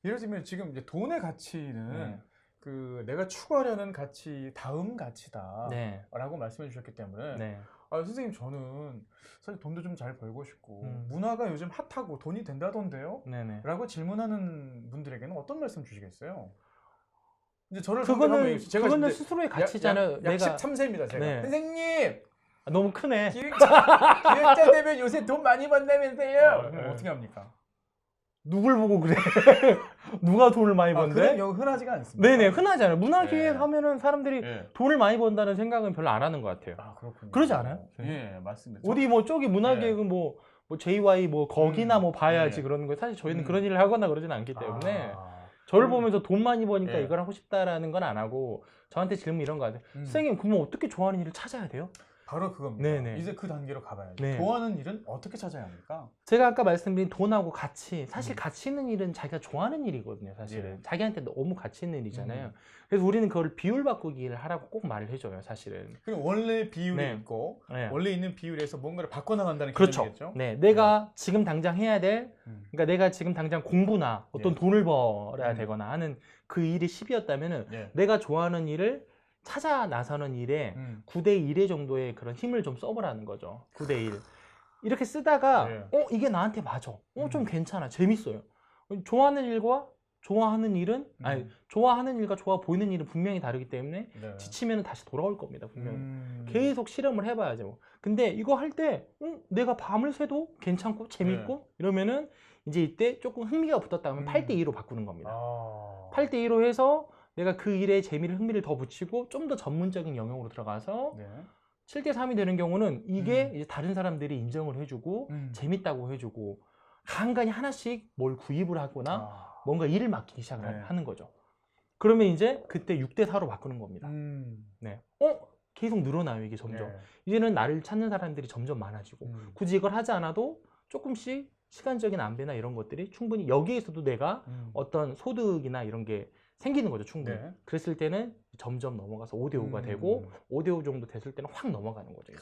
예를 들면 지금 이제 돈의 가치는 네. 그 내가 추구하려는 가치 다음 가치다라고 네. 말씀해 주셨기 때문에 네. 아, 선생님 저는 사실 돈도 좀 잘 벌고 싶고 음. 문화가 요즘 핫하고 돈이 된다던데요? 네네. 라고 질문하는 분들에게는 어떤 말씀 주시겠어요? 이제 저를 그거는 제가 그거는 이제 스스로의 가치잖아요. 약 내가 13세입니다 제가. 네. 선생님 너무 크네. 기획자 되면 요새 돈 많이 번다면서요? 그럼 네. 어떻게 합니까? 누굴 보고 그래? 누가 돈을 많이 그런 번대? 경우 흔하지가 않습니다. 네네 흔하잖아요. 문화기획 네. 하면은 사람들이 네. 돈을 많이 번다는 생각은 별로 안 하는 것 같아요. 아 그렇군요. 그러지 않아요? 예 맞습니다. 어디 뭐 저기 문화기획은 뭐 JY 뭐 거기나 뭐 봐야지 네. 그러는 거예요. 사실 저희는 그런 일을 하거나 그러진 않기 때문에 아, 저를 보면서 돈 많이 버니까 네. 이걸 하고 싶다라는 건 안 하고 저한테 질문 이런 거 하세요. 선생님 그러면 어떻게 좋아하는 일을 찾아야 돼요? 바로 그겁니다. 네네. 이제 그 단계로 가봐야죠. 네. 좋아하는 일은 어떻게 찾아야 합니까? 제가 아까 말씀드린 돈하고 가치 사실 가치 있는 일은 자기가 좋아하는 일이거든요. 사실은 예. 자기한테 너무 가치 있는 일이잖아요. 그래서 우리는 그걸 비율 바꾸기를 하라고 꼭 말을 해줘요. 사실은. 그럼 원래 비율이 네. 있고 네. 원래 있는 비율에서 뭔가를 바꿔나간다는 그렇죠. 개념이겠죠? 네, 내가 지금 당장 해야 될, 그러니까 내가 지금 당장 공부나 어떤 예. 돈을 벌어야 되거나 하는 그 일이 10이었다면은 예. 내가 좋아하는 일을 찾아 나서는 일에 9대 1의 정도의 그런 힘을 좀 써보라는 거죠. 9대 1. 이렇게 쓰다가 예. 이게 나한테 맞아. 좀 괜찮아. 재밌어요. 좋아하는 일과 좋아하는 일은 아니 좋아하는 일과 좋아 보이는 일은 분명히 다르기 때문에 네. 지치면 다시 돌아올 겁니다. 분명히. 계속 실험을 해봐야죠. 근데 이거 할 때 내가 밤을 새도 괜찮고 재밌고 이러면은 이제 이때 조금 흥미가 붙었다면 8대2로 바꾸는 겁니다. 8대2로 해서 내가 그 일에 재미를 흥미를 더 붙이고 좀 더 전문적인 영역으로 들어가서 7대3이 되는 경우는 이게 이제 다른 사람들이 인정을 해주고 재밌다고 해주고 간간히 하나씩 뭘 구입을 하거나 뭔가 일을 맡기기 시작을 하는 거죠. 그러면 이제 그때 6대4로 바꾸는 겁니다. 네. 계속 늘어나요, 이게 점점. 이제는 나를 찾는 사람들이 점점 많아지고 굳이 이걸 하지 않아도 조금씩 시간적인 안배나 이런 것들이 충분히 여기에서도 내가 어떤 소득이나 이런 게 생기는 거죠, 충분히. 그랬을 때는 점점 넘어가서 5대5가 되고 5대5 정도 됐을 때는 확 넘어가는 거죠.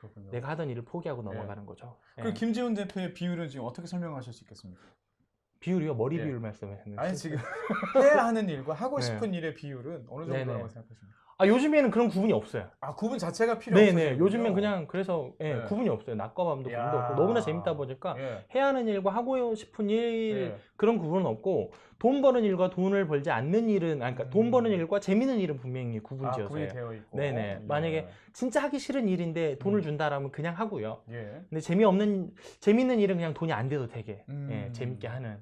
그렇군요. 내가 하던 일을 포기하고 넘어가는 거죠. 그 김지훈 대표의 비율은 지금 어떻게 설명하실 수 있겠습니까? 비율이요? 머리 비율 말씀하셨는데. 아니 지금 해야 하는 일과 하고 싶은 일의 비율은 어느 정도라고 생각하십니까? 요즘에는 그런 구분이 없어요. 구분 자체가 필요 없어요. 네네. 요즘엔 그냥 그래서 구분이 없어요. 낮과 밤도 구분도 없고 너무나 재밌다 보니까 해야 하는 일과 하고 싶은 일 그런 구분은 없고 돈 버는 일과 돈을 벌지 않는 일은 그러니까 돈 버는 일과 재밌는 일은 분명히 구분지어서요. 구분이 되어 있고. 네네. 만약에 진짜 하기 싫은 일인데 돈을 준다라면 그냥 하고요. 근데 재밌는 일은 그냥 돈이 안 돼도 되게 재밌게 하는.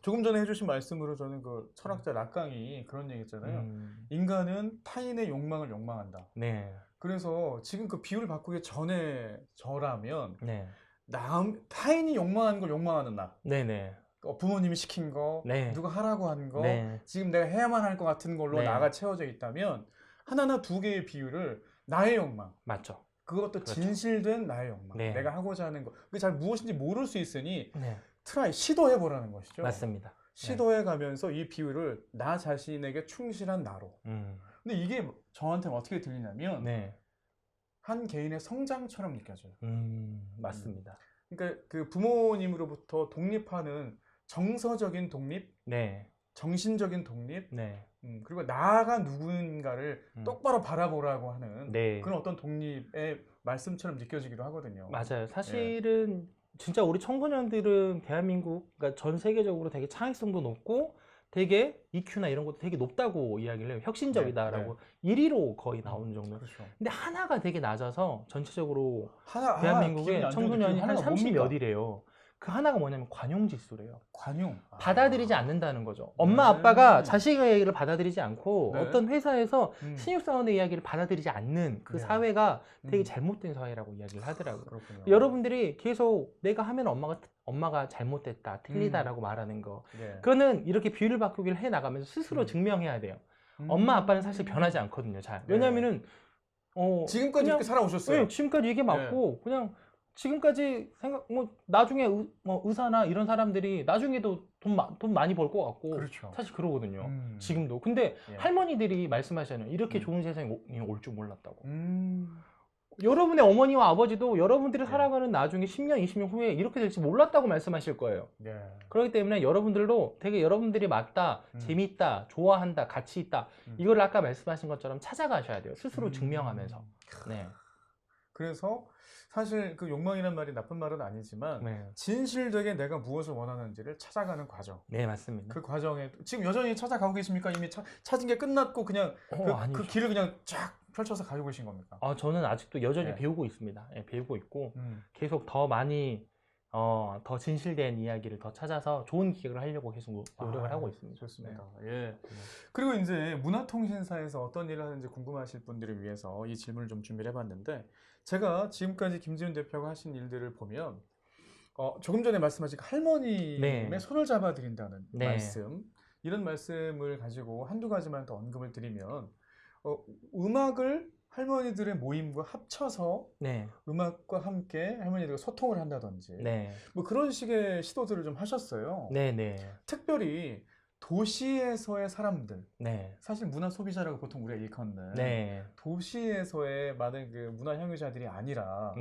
조금 전에 해주신 말씀으로 저는 그 철학자 락강이 그런 얘기 했잖아요. 인간은 타인의 욕망을 욕망한다. 그래서 지금 그 비율을 바꾸기 전에 저라면 타인이 욕망하는 걸 욕망하는 나. 부모님이 시킨 거, 누가 하라고 한 거, 지금 내가 해야만 할 것 같은 걸로 나가 채워져 있다면 하나나 두 개의 비율을 나의 욕망. 맞죠. 그것도 그렇죠. 진실된 나의 욕망. 내가 하고자 하는 거. 그게 잘 무엇인지 모를 수 있으니 트라이, 시도해보라는 것이죠. 맞습니다. 시도해가면서 이 비율을 나 자신에게 충실한 나로. 근데 이게 저한테는 어떻게 들리냐면 한 개인의 성장처럼 느껴져요. 맞습니다. 그러니까 그 부모님으로부터 독립하는 정서적인 독립, 정신적인 독립, 그리고 나가 누군가를 똑바로 바라보라고 하는 그런 어떤 독립의 말씀처럼 느껴지기도 하거든요. 맞아요. 사실은 진짜 우리 청소년들은 대한민국, 그러니까 전 세계적으로 되게 창의성도 높고 되게 EQ나 이런 것도 되게 높다고 이야기를 해요. 혁신적이다라고 1위로 거의 나오는 정도. 근데 하나가 되게 낮아서 전체적으로 대한민국의 청소년이 한 30몇이래요. 그 하나가 뭐냐면 관용지수래요. 관용. 받아들이지 않는다는 거죠. 엄마 아빠가 자식의 얘기를 받아들이지 않고 어떤 회사에서 신입사원의 이야기를 받아들이지 않는 그 사회가 되게 잘못된 사회라고 이야기를 하더라고요. 그렇군요. 여러분들이 계속 내가 하면 엄마가 잘못됐다, 틀리다라고 말하는 거. 그거는 이렇게 비율을 바꾸기를 해 나가면서 스스로 증명해야 돼요. 엄마 아빠는 사실 변하지 않거든요. 잘. 왜냐면은 지금까지 이렇게 살아오셨어요. 지금까지 이게 맞고 그냥 지금까지 나중에 의사나 이런 사람들이 나중에도 돈 많이 벌 것 같고 사실 그러거든요. 지금도. 근데 할머니들이 말씀하시잖아요. 이렇게 좋은 세상이 올 줄 몰랐다고. 여러분의 어머니와 아버지도 여러분들이 살아가는 나중에 10년, 20년 후에 이렇게 될지 몰랐다고 말씀하실 거예요. 그렇기 때문에 여러분들도 되게 여러분들이 맞다, 재밌다, 좋아한다, 가치 있다. 이걸 아까 말씀하신 것처럼 찾아가셔야 돼요. 스스로 증명하면서. 그래서 사실 그 욕망이란 말이 나쁜 말은 아니지만 진실되게 내가 무엇을 원하는지를 찾아가는 과정. 맞습니다. 그 과정에 지금 여전히 찾아가고 계십니까? 이미 찾은 게 끝났고 그냥 그 길을 그냥 쫙 펼쳐서 가지고 계신 겁니까? 저는 아직도 여전히 배우고 있습니다. 배우고 있고 계속 더 많이 더 진실된 이야기를 더 찾아서 좋은 기획을 하려고 계속 노력을 하고 있습니다. 좋습니다. 그리고 이제 문화통신사에서 어떤 일을 하는지 궁금하실 분들을 위해서 이 질문을 좀 준비를 해봤는데 제가 지금까지 김지훈 대표가 하신 일들을 보면 조금 전에 말씀하신 할머님의 손을 잡아드린다는 말씀, 이런 말씀을 가지고 한두 가지만 더 언급을 드리면 음악을 할머니들의 모임과 합쳐서 음악과 함께 할머니들과 소통을 한다든지 뭐 그런 식의 시도들을 좀 하셨어요. 특별히 도시에서의 사람들, 사실 문화 소비자라고 보통 우리가 일컫는 도시에서의 많은 그 문화 향유자들이 아니라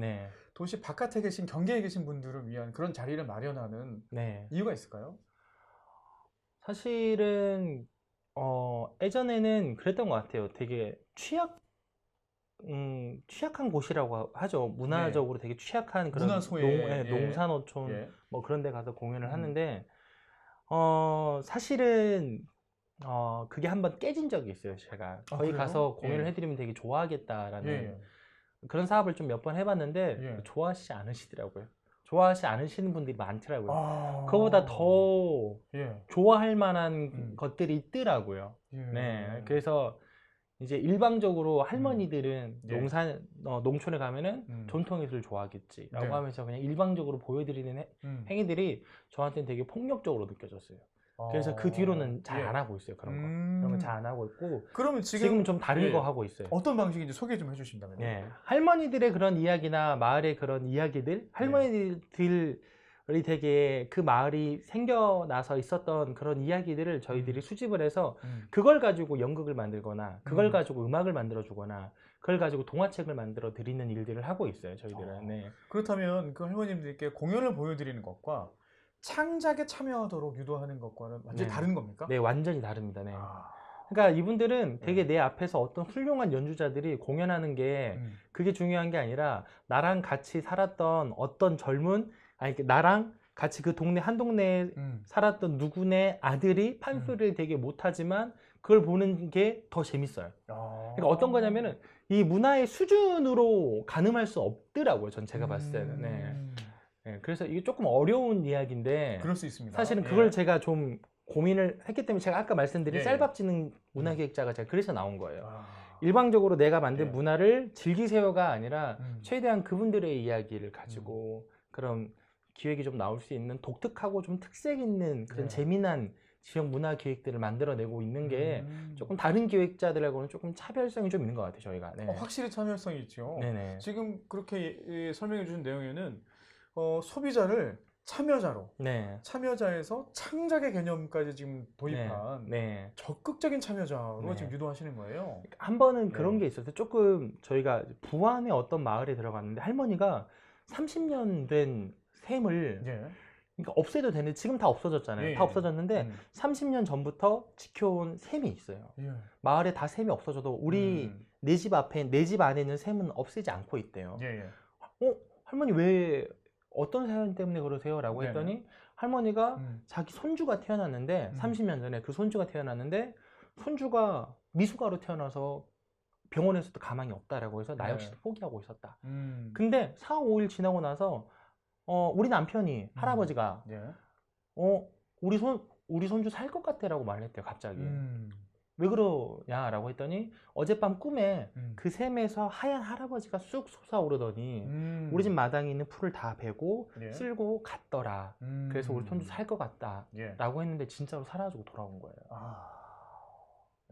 도시 바깥에 계신 경계에 계신 분들을 위한 그런 자리를 마련하는 이유가 있을까요? 사실은 예전에는 그랬던 것 같아요. 되게 취약한 곳이라고 하죠. 문화적으로 되게 취약한 그런 문화소외, 농산어촌 뭐 그런 데 가서 공연을 하는데 사실은 그게 한번 깨진 적이 있어요. 제가 거기 그래요? 가서 공연을 예. 해드리면 되게 좋아하겠다라는 예. 그런 사업을 좀 몇 번 해봤는데 예. 좋아하시지 않으시더라고요. 좋아하시지 않으시는 분들이 많더라고요. 아. 그거보다 더 예. 좋아할 만한 음. 것들이 있더라고요. 예. 네, 그래서 이제 일방적으로 할머니들은 예. 농촌에 가면은 전통예술을 좋아하겠지라고 네. 하면서 그냥 일방적으로 보여드리는 행위들이 저한테는 되게 폭력적으로 느껴졌어요. 그래서 그 뒤로는 잘 안 하고 있어요. 그런 거. 그런 건 잘 안 하고 있고 그러면 지금은 좀 다른 예. 거 하고 있어요. 어떤 방식인지 소개 좀 해주신다면요. 네. 할머니들의 그런 이야기나 마을의 그런 이야기들, 할머니들이 되게 그 마을이 생겨나서 있었던 그런 이야기들을 저희들이 수집을 해서 그걸 가지고 연극을 만들거나 그걸 가지고 음악을 만들어 주거나 그걸 가지고 동화책을 만들어 드리는 일들을 하고 있어요. 저희들은. 네. 그렇다면 그 할머님들께 공연을 보여드리는 것과 창작에 참여하도록 유도하는 것과는 완전히 네. 다른 겁니까? 네, 완전히 다릅니다. 네. 아. 그러니까 이분들은 되게 내 앞에서 어떤 훌륭한 연주자들이 공연하는 게 그게 중요한 게 아니라 나랑 같이 살았던 어떤 나랑 같이 그 동네 한 동네에 살았던 누구네 아들이 판소리를 되게 못하지만 그걸 보는 게 더 재밌어요. 그러니까 어떤 거냐면은 이 문화의 수준으로 가늠할 수 없더라고요. 전 제가 봤을 때는. 네. 네, 그래서 이게 조금 어려운 이야기인데 그럴 수 있습니다. 사실은 그걸 제가 좀 고민을 했기 때문에 제가 아까 말씀드린 예. 쌀밥지능 문화기획자가 제가 그래서 나온 거예요. 아. 일방적으로 내가 만든 예. 문화를 즐기세요가 아니라 최대한 그분들의 이야기를 가지고 그런 기획이 좀 나올 수 있는 독특하고 좀 특색 있는 그런 재미난 지역 문화 기획들을 만들어내고 있는 게 조금 다른 기획자들하고는 조금 차별성이 좀 있는 것 같아요. 저희가. 네. 확실히 참여성이 있죠. 네네. 지금 그렇게 설명해 주신 내용에는 소비자를 참여자로, 네. 참여자에서 창작의 개념까지 지금 도입한 네. 적극적인 참여자로 네. 지금 유도하시는 거예요. 한 번은 그런 게 있었어요. 조금 저희가 부안의 어떤 마을에 들어갔는데 할머니가 30년 된 샘을 그러니까 없애도 되는데 지금 다 없어졌잖아요. 다 없어졌는데 30년 전부터 지켜온 샘이 있어요. 마을에 다 샘이 없어져도 우리 내 집 안에 있는 샘은 없애지 않고 있대요. 할머니 왜 어떤 사연 때문에 그러세요? 라고 했더니 할머니가 자기 손주가 태어났는데 30년 전에 그 손주가 태어났는데 손주가 미숙아로 태어나서 병원에서도 가망이 없다라고 해서 나 역시도 포기하고 있었다. 근데 4, 5일 지나고 나서 우리 남편이 할아버지가 우리 손주 살 것 같아라고 말을 했대요. 갑자기. 왜 그러냐라고 했더니 어젯밤 꿈에 그 샘에서 하얀 할아버지가 쑥 솟아오르더니 우리 집 마당에 있는 풀을 다 베고 쓸고 갔더라. 그래서 우리 손주 살 것 같다라고 했는데 진짜로 사라지고 돌아온 거예요.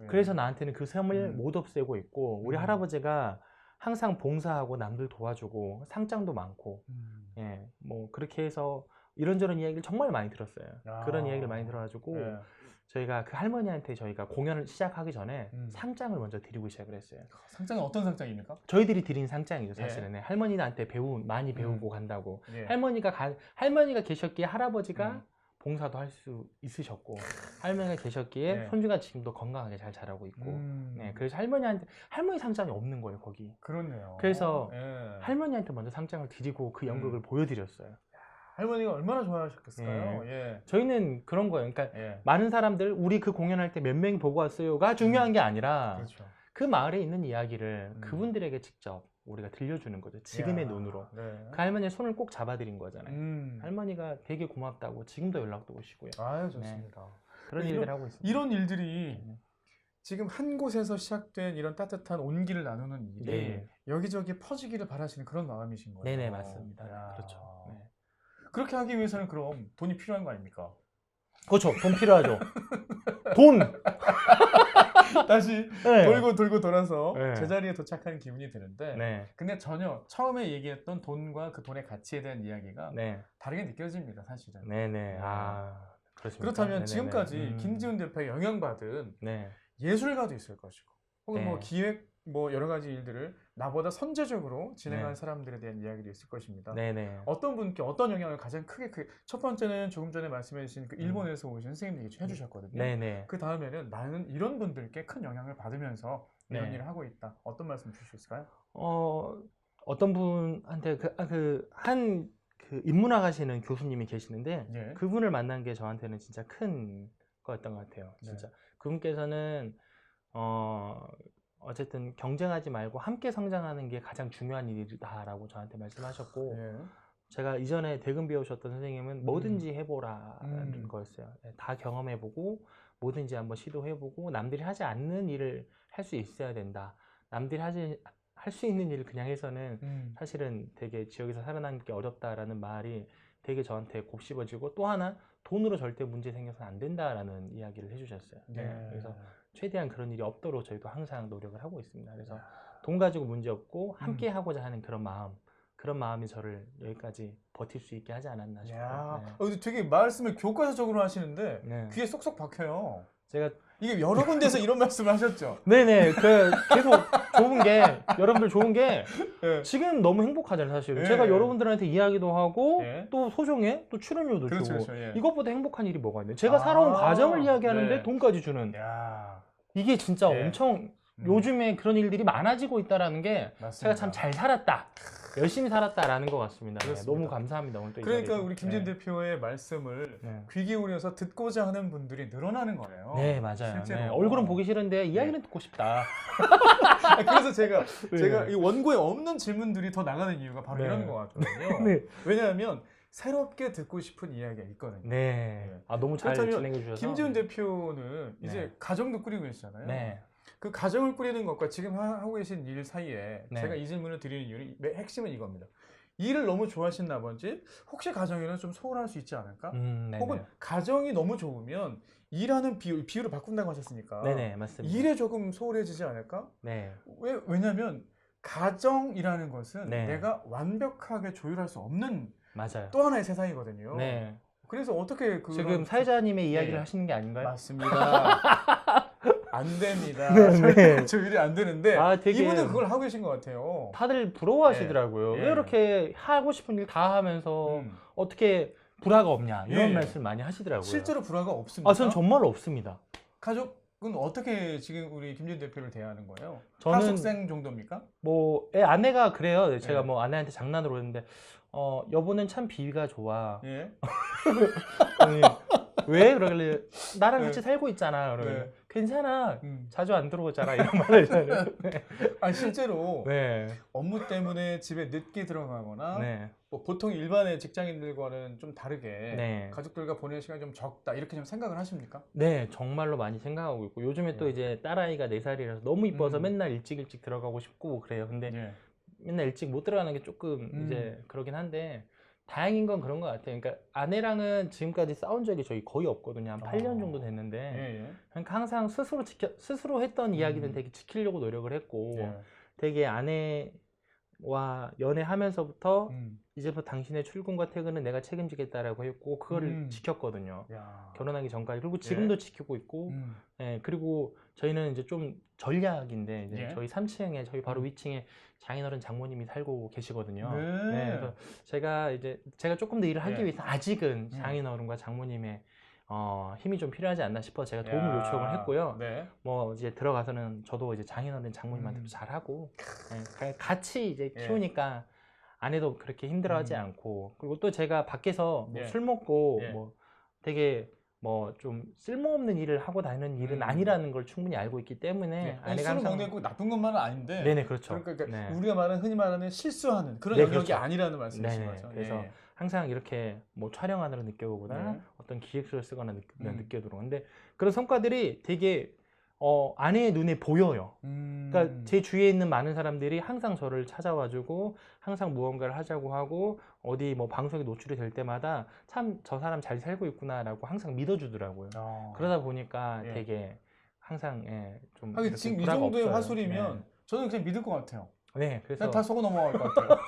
그래서 나한테는 그 샘을 못 없애고 있고 우리 할아버지가 항상 봉사하고 남들 도와주고 상장도 많고 뭐 그렇게 해서 이런저런 이야기를 정말 많이 들었어요. 그런 이야기를 많이 들어가지고 저희가 그 할머니한테 저희가 공연을 시작하기 전에 상장을 먼저 드리고 시작을 했어요. 상장은 어떤 상장입니까? 저희들이 드린 상장이죠, 사실은. 할머니한테 많이 배우고 간다고. 할머니가 계셨기에 할아버지가 봉사도 할 수 있으셨고, 할머니가 계셨기에 손주가 지금도 건강하게 잘 자라고 있고, 그래서 할머니 상장이 없는 거예요, 거기. 그렇네요. 그래서 할머니한테 먼저 상장을 드리고 그 연극을 보여드렸어요. 할머니가 얼마나 좋아하셨겠을까요? 저희는 그런 거예요. 그러니까 많은 사람들 우리 그 공연할 때 몇 명이 보고 왔어요가 중요한 게 아니라 그 마을에 있는 이야기를 그분들에게 직접 우리가 들려주는 거죠. 지금의 눈으로. 그 할머니의 손을 꼭 잡아드린 거잖아요. 할머니가 되게 고맙다고 지금도 연락도 오시고요. 아유, 좋습니다. 그런 일들 하고 있습니다. 이런 일들이 지금 한 곳에서 시작된 이런 따뜻한 온기를 나누는 일이 여기저기 퍼지기를 바라시는 그런 마음이신 거예요. 네네, 맞습니다. 그렇죠. 그렇게 하기 위해서는 그럼 돈이 필요한 거 아닙니까? 그렇죠. 돈 필요하죠. 돈! 다시 돌고 돌아서 제자리에 도착하는 기분이 드는데 근데 전혀 처음에 얘기했던 돈과 그 돈의 가치에 대한 이야기가 다르게 느껴집니다, 사실은. 그렇습니다. 그렇다면 지금까지 김지훈 대표에 영향받은 예술가도 있을 것이고 혹은 뭐 기획 뭐 여러 가지 일들을 나보다 선제적으로 진행한 사람들에 대한 이야기도 있을 것입니다. 어떤 분께 어떤 영향을 가장 크게 첫 번째는 조금 전에 말씀해 주신 그 일본에서 오신 선생님 얘기 해주셨거든요. 그 다음에는 나는 이런 분들께 큰 영향을 받으면서 이런 일을 하고 있다. 어떤 말씀 주실 수 있을까요? 어떤 분한테 한 그 인문학 하시는 교수님이 계시는데 예. 그분을 만난 게 저한테는 진짜 큰 거였던 것 같아요. 진짜 그분께서는 어쨌든 경쟁하지 말고 함께 성장하는 게 가장 중요한 일이다라고 저한테 말씀하셨고 예. 제가 이전에 대금 배우셨던 선생님은 뭐든지 해보라는 거였어요. 다 경험해보고 뭐든지 한번 시도해보고 남들이 하지 않는 일을 할 수 있어야 된다. 남들이 할 수 있는 일을 그냥 해서는 사실은 되게 지역에서 살아남기 어렵다라는 말이 되게 저한테 곱씹어지고 또 하나 돈으로 절대 문제 생겨서는 안 된다라는 이야기를 해주셨어요. 네. 그래서 최대한 그런 일이 없도록 저희도 항상 노력을 하고 있습니다. 그래서 돈 가지고 문제 없고 함께 하고자 하는 그런 마음이 저를 여기까지 버틸 수 있게 하지 않았나 싶어요. 네. 근데 되게 말씀을 교과서적으로 하시는데 네. 귀에 쏙쏙 박혀요. 제가 이게 여러 군데서 이런 말씀을 하셨죠? 네네 계속 여러분들 좋은 게 예. 지금 너무 행복하잖아요 사실은. 예. 제가 여러분들한테 이야기도 하고 예. 또 소정에 또 출연료도 그렇죠, 주고 그렇죠, 예. 이것보다 행복한 일이 뭐가 있나요? 제가 살아온 과정을 이야기하는데 네. 돈까지 주는 야. 이게 진짜 예. 엄청 요즘에 그런 일들이 많아지고 있다라는 게 맞습니다. 제가 참 잘 살았다 열심히 살았다라는 것 같습니다. 네, 그렇습니다. 너무 감사합니다 오늘 또 이 그러니까 자리에서. 우리 김진 대표의 말씀을 네. 귀 기울여서 듣고자 하는 분들이 늘어나는 거예요. 네 맞아요. 실제로. 네, 얼굴은 보기 싫은데 이야기는 듣고 싶다. 그래서 제가 네. 이 원고에 없는 질문들이 더 나가는 이유가 바로 네. 이런 것 같거든요. 네. 왜냐하면 새롭게 듣고 싶은 이야기가 있거든요. 네. 아 너무 잘 그렇다면 진행해 주셔서. 김지훈 대표는 이제 네. 가정도 꾸리고 계시잖아요. 네. 그 가정을 꾸리는 것과 지금 하고 계신 일 사이에 네. 제가 이 질문을 드리는 이유는 핵심은 이겁니다. 일을 너무 좋아하신 나머지 혹시 가정에는 좀 소홀할 수 있지 않을까? 네네. 혹은 가정이 너무 좋으면 일하는 비율을 바꾼다고 하셨으니까 네네 맞습니다. 일에 조금 소홀해지지 않을까? 네. 왜냐하면 가정이라는 것은 네. 내가 완벽하게 조율할 수 없는 맞아요. 또 하나의 세상이거든요. 네. 그래서 어떻게 지금 사회자님의 이야기를 네. 하시는 게 아닌가요? 맞습니다. 안 됩니다. 네. 조율이 안 되는데 아, 되게 이분은 그걸 하고 계신 것 같아요. 다들 부러워하시더라고요. 네. 왜 이렇게 하고 싶은 일 다 하면서 음. 어떻게 불화가 없냐 이런 예. 말씀 많이 하시더라고요. 실제로 불화가 없습니까? 아, 전 정말로 없습니다. 가족은 어떻게 지금 우리 김진 대표를 대하는 거예요? 저는- 하숙생 정도입니까? 뭐 아내가 그래요. 제가 예. 뭐 아내한테 장난으로 했는데 여보는 참 비위가 좋아. 예. 아니, 왜 그러길래 나랑 같이 네. 살고 있잖아. 그러면 네. 괜찮아. 음. 자주 안 들어오잖아. 이런 말을 했잖아요. 아 실제로 네. 업무 때문에 집에 늦게 들어가거나 네. 뭐 보통 일반의 직장인들과는 좀 다르게 네. 가족들과 보내는 시간이 좀 적다 이렇게 좀 생각을 하십니까? 네, 정말로 많이 생각하고 있고 요즘에 또 예. 이제 딸아이가 4살이라서 너무 이뻐서 음. 맨날 일찍 들어가고 싶고 그래요. 근데 예. 맨날 일찍 못 들어가는 게 조금 이제 그러긴 한데 다행인 건 그런 것 같아요. 그러니까 아내랑은 지금까지 싸운 적이 저희 거의 없거든요. 한 8년 정도 됐는데 예. 그러니까 항상 스스로 했던 이야기는 되게 지키려고 노력을 했고 예. 되게 아내와 연애하면서부터 음. 이제부터 당신의 출근과 퇴근은 내가 책임지겠다라고 했고 그거를 지켰거든요. 야. 결혼하기 전까지. 그리고 지금도 지키고 있고 예, 그리고 저희는 이제 좀 전략인데 이제 예. 저희 3층에 저희 바로 위층에 장인어른 장모님이 살고 계시거든요. 네. 그래서 제가 조금 더 일을 하기 예. 위해서 아직은 장인어른과 장모님의 힘이 좀 필요하지 않나 싶어 제가 도움을 야. 요청을 했고요. 네. 뭐 이제 들어가서는 저도 이제 장인어른 장모님한테도 잘하고 예, 같이 이제 예. 키우니까 아내도 그렇게 힘들어하지 않고 그리고 또 제가 밖에서 뭐 예. 술 먹고 예. 뭐 되게 뭐 좀 쓸모없는 일을 하고 다니는 일은 아니라는 걸 충분히 알고 있기 때문에 네. 아내가 술을 항상 먹는 게 꼭 나쁜 것만은 아닌데 네네 그렇죠. 그러니까 네. 우리가 흔히 말하는 실수하는 그런 네, 영역이 그렇죠. 아니라는 말씀이신 네네. 거죠. 그래서 예. 항상 이렇게 뭐 촬영하느라 늦게 오거나 네. 어떤 기획서를 쓰거나 늦게 들어오는데 그런 성과들이 되게 아내의 눈에 보여요. 그러니까 제 주위에 있는 많은 사람들이 항상 저를 찾아와주고 항상 무언가를 하자고 하고 어디 뭐 방송에 노출이 될 때마다 참 저 사람 잘 살고 있구나라고 항상 믿어주더라고요. 그러다 보니까 예. 되게 항상 좀 하긴 이렇게 지금 이 불화가 정도의 없어요. 화술이면 저는 그냥 믿을 것 같아요. 네, 그래서 그냥 다 속아 넘어갈 것 같아요.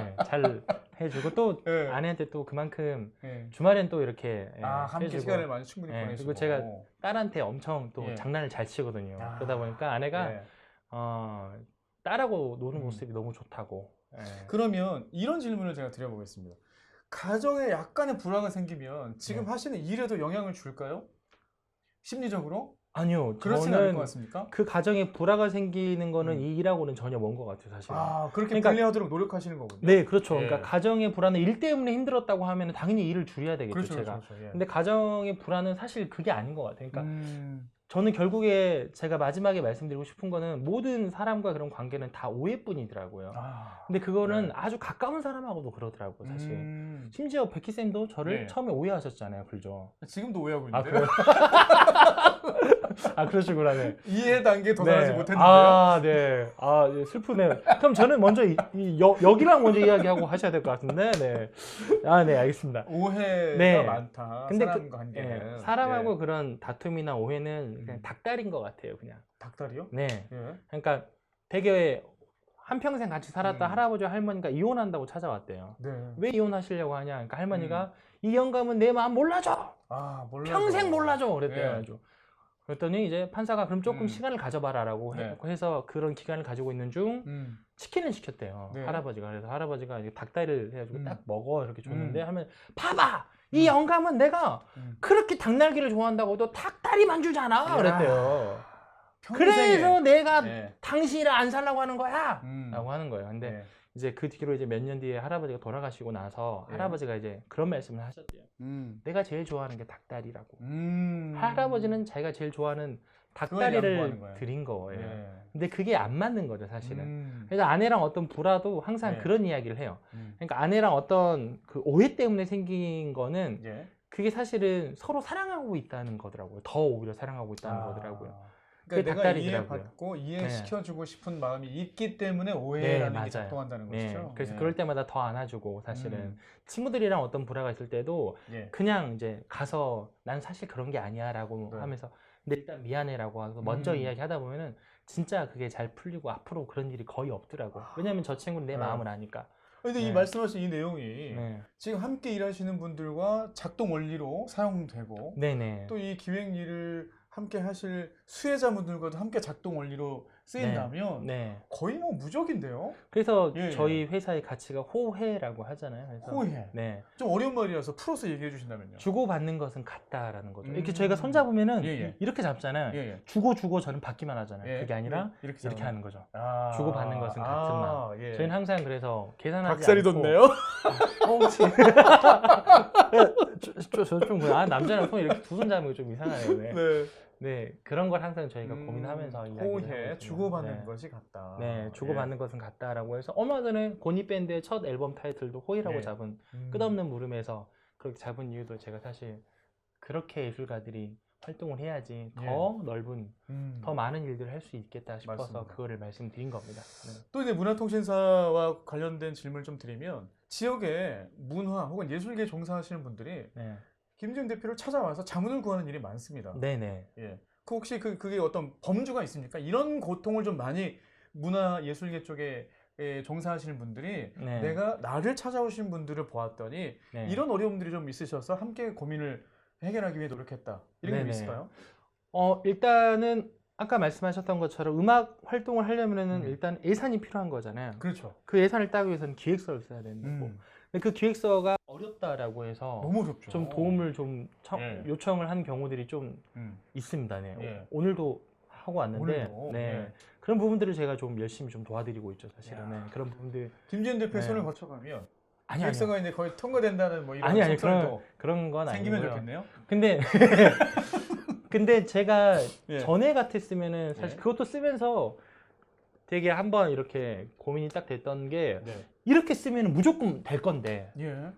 네, 잘 해주고 또 예. 아내한테 또 그만큼 예. 주말엔 또 이렇게 함께 해주고 시간을 많이 충분히 예, 보내시고. 그리고 제가 딸한테 엄청 또 예. 장난을 잘 치거든요. 아, 그러다 보니까 아내가 예. 딸하고 노는 모습이 너무 좋다고. 예. 그러면 이런 질문을 제가 드려보겠습니다. 가정에 약간의 불화가 생기면 지금 네. 하시는 일에도 영향을 줄까요? 심리적으로? 아니요. 그렇지는 않을 것 저는 같습니까? 그 가정에 불화가 생기는 거는 이 일하고는 전혀 먼 것 같아요, 사실. 아, 그렇게 그러니까- 분리하도록 노력하시는 거군요. 네, 그렇죠. 예. 그러니까 가정의 불화는 일 때문에 힘들었다고 하면 당연히 일을 줄여야 되겠죠, 그렇죠, 제가. 그렇죠. 예. 근데 가정의 불화는 사실 그게 아닌 것 같아요. 그러니까 음, 저는 결국에 제가 마지막에 말씀드리고 싶은 거는 모든 사람과 그런 관계는 다 오해뿐이더라고요. 아, 근데 그거는 네. 아주 가까운 사람하고도 그러더라고요, 사실. 음, 심지어 백희쌤도 저를 네. 처음에 오해하셨잖아요, 그죠? 지금도 오해하고 아, 있는데요. 그래요? 아, 그러시구나, 네. 이해 단계에 도달하지 네. 못했는데요. 아, 네. 아, 예, 슬프네요. 그럼 저는 먼저 여기랑 먼저 이야기하고 하셔야 될 것 같은데, 네. 아, 네, 알겠습니다. 오해가 네. 많다. 근데 사람과 관계는. 예, 사람하고 예. 그런 다툼이나 오해는 그냥 음. 닭다리인 것 같아요, 그냥. 닭다리요? 네. 예. 그러니까 되게 한평생 같이 살았다 음. 할아버지와 할머니가 이혼한다고 찾아왔대요. 네. 왜 이혼하시려고 하냐? 그러니까 할머니가 이 영감은 내 마음 몰라줘. 아, 몰라요. 평생 몰라줘. 그랬대요. 예. 아주. 그랬더니 이제 판사가 그럼 조금 음. 시간을 가져봐라라고 네. 해서 그런 기간을 가지고 있는 중 치킨을 시켰대요. 네. 할아버지가. 그래서 할아버지가 이제 닭다리를 해가지고 딱 먹어 이렇게 줬는데 음. 하면 봐봐. 이 영감은 내가 음. 그렇게 닭날개를 좋아한다고도 닭다리만 주잖아. 이야. 그랬대요. 평생에. 그래서 내가 예. 당신이랑 안 살라고 하는 거야. 음. 라고 하는 거예요. 근데 예. 이제 그 뒤로 이제 몇 년 뒤에 할아버지가 돌아가시고 나서 예. 할아버지가 이제 그런 말씀을 하셨대요. 내가 제일 좋아하는 게 닭다리라고. 할아버지는 자기가 제일 좋아하는 그걸 닭다리를 양보하는 거예요. 드린 거예요. 예. 근데 그게 안 맞는 거죠, 사실은. 음. 그래서 아내랑 어떤 불화도 항상 네. 그런 이야기를 해요. 음. 그러니까 아내랑 어떤 그 오해 때문에 생긴 거는 예. 그게 사실은 서로 사랑하고 있다는 거더라고요. 더 오히려 사랑하고 있다는 거더라고요. 그러니까 그게 내가 닭다리더라고요. 이해받고 이해시켜주고 싶은 마음이 있기 때문에 오해라는 게 맞아요. 작동한다는 네, 것이죠. 그래서 예. 그럴 때마다 더 안아주고 사실은 음. 친구들이랑 어떤 불화가 있을 때도 예. 그냥 이제 가서 난 사실 그런 게 아니야라고 네. 하면서 근데 일단 미안해라고 하고 먼저 음. 이야기하다 보면은 진짜 그게 잘 풀리고 앞으로 그런 일이 거의 없더라고. 왜냐면 저 친구는 내 네. 마음을 아니까. 근데 이 네. 말씀하신 이 내용이 네. 지금 함께 일하시는 분들과 작동 원리로 사용되고 네네. 또 이 기획 일을 함께 하실 수혜자분들과도 함께 작동 원리로 쓰인다면 네. 거의 뭐 무적인데요? 그래서 예, 예. 저희 회사의 가치가 호혜라고 하잖아요. 그래서 호혜. 네. 좀 어려운 말이라서 풀어서 얘기해 주신다면요. 주고받는 것은 같다라는 거죠. 이렇게 음. 저희가 손잡으면은 예, 예. 이렇게 잡잖아요. 예, 예. 주고 저는 받기만 하잖아요. 예. 그게 아니라 이렇게 이렇게 잡아요. 하는 거죠. 아. 주고받는 것은 같은 마음. 예. 저희는 항상 그래서 계산하지 닭살이 않고 돋네요. 혹시 저좀 남자랑 손 이렇게 두 손 잡는 게 좀 이상하네요. 네. 네. 네, 그런 걸 항상 저희가 고민하면서 이야기를 하고 호혜 있습니다. 주고받는 네. 것이 같다. 네, 주고받는 것은 같다라고 해서 얼마 전에 고니 밴드의 첫 앨범 타이틀도 호의라고 네. 잡은 음. 끝없는 물음에서 그렇게 잡은 이유도 제가 사실 그렇게 예술가들이 활동을 해야지 더 넓은 더 많은 일들을 할 수 있겠다 싶어서 맞습니다. 그거를 말씀드린 겁니다. 네. 또 이제 문화통신사와 관련된 질문을 좀 드리면 지역의 문화 혹은 예술계 종사하시는 분들이 네. 김지훈 대표를 찾아와서 자문을 구하는 일이 많습니다. 네네. 예. 그 혹시 그게 어떤 범주가 있습니까? 이런 고통을 좀 많이 문화 예술계 쪽에 종사하시는 분들이 네. 내가 나를 찾아오신 분들을 보았더니 네. 이런 어려움들이 좀 있으셔서 함께 고민을 해결하기 위해 노력했다. 이런 게 네네. 있을까요? 일단은 아까 말씀하셨던 것처럼 음악 활동을 하려면은 일단 예산이 필요한 거잖아요. 그렇죠. 그 예산을 따기 위해서는 기획서를 써야 되는 거고. 근데 그 기획서가 어렵다라고 해서 너무 어렵죠. 좀 도움을 좀 예. 요청을 한 경우들이 좀 있습니다. 네. 예. 오늘도 하고 왔는데 오늘도? 네. 예. 그런 부분들을 제가 좀 열심히 좀 도와드리고 있죠, 사실은. 야. 네. 그런 부분들 김지훈 대표의 네. 손을 거쳐가면 아니 기획서가 이제 거의 통과된다는 뭐 이런 아니 속설도 그런 건 생기면 아니고요. 좋겠네요. 근데 제가 예. 전에 같았으면은 사실 예. 그것도 쓰면서 되게 한번 이렇게 고민이 딱 됐던 게 네. 이렇게 쓰면 무조건 될 건데 예.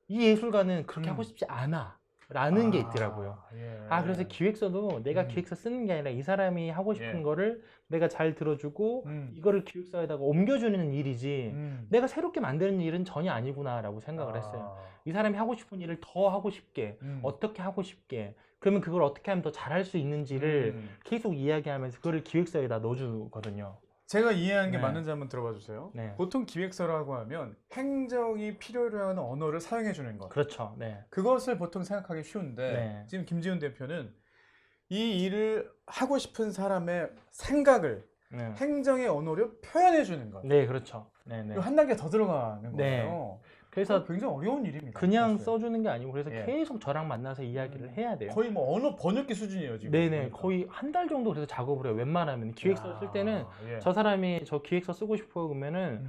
이 예술가는 그렇게 하고 싶지 않아 라는 게 있더라고요. 예. 그래서 기획서도 내가 기획서 쓰는 게 아니라 이 사람이 하고 싶은 예. 거를 내가 잘 들어주고 이거를 기획서에다가 옮겨주는 일이지 내가 새롭게 만드는 일은 전혀 아니구나라고 생각을 했어요. 이 사람이 하고 싶은 일을 더 하고 싶게 어떻게 하고 싶게 그러면 그걸 어떻게 하면 더 잘할 수 있는지를 계속 이야기하면서 그거를 기획서에다 넣어주거든요. 제가 이해하는 게 네. 맞는지 한번 들어봐 주세요. 네. 보통 기획서라고 하면 행정이 필요로 하는 언어를 사용해 주는 것. 그렇죠. 네. 그것을 보통 생각하기 쉬운데 네. 지금 김지훈 대표는 이 일을 하고 싶은 사람의 생각을 네. 행정의 언어로 표현해 주는 것. 네, 그렇죠. 네, 네. 한 단계 더 들어가는 네. 거예요. 그래서 굉장히 어려운 일입니다. 그냥 사실. 써주는 게 아니고 그래서 예. 계속 저랑 만나서 이야기를 해야 돼요. 거의 뭐 언어 번역기 수준이에요 지금. 네네, 보니까. 거의 한 달 정도 그래서 작업을 해요. 웬만하면 기획서 쓸 때는 예. 저 사람이 저 기획서 쓰고 싶어요 그러면은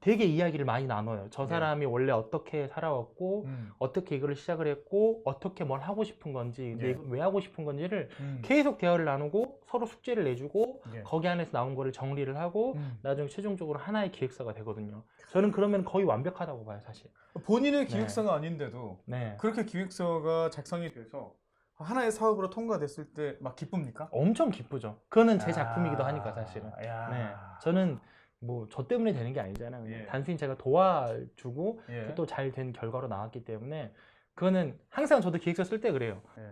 되게 이야기를 많이 나눠요. 저 예. 사람이 원래 어떻게 살아왔고 어떻게 이거를 시작을 했고 어떻게 뭘 하고 싶은 건지 근데 예. 이걸 왜 하고 싶은 건지를 음. 계속 대화를 나누고 서로 숙제를 내주고 예. 거기 안에서 나온 거를 정리를 하고 음. 나중에 최종적으로 하나의 기획서가 되거든요. 저는 그러면 거의 완벽하다고 봐요, 사실. 본인의 기획서가 아닌데도 네. 그렇게 기획서가 작성이 돼서 하나의 사업으로 통과됐을 때 막 기쁩니까? 엄청 기쁘죠. 그거는 제 작품이기도 하니까 사실은. 야. 네. 저는 뭐 저 때문에 되는 게 아니잖아요. 예. 단순히 제가 도와주고 예. 또 잘 된 결과로 나왔기 때문에 그거는 항상 저도 기획서 쓸 때 그래요. 예.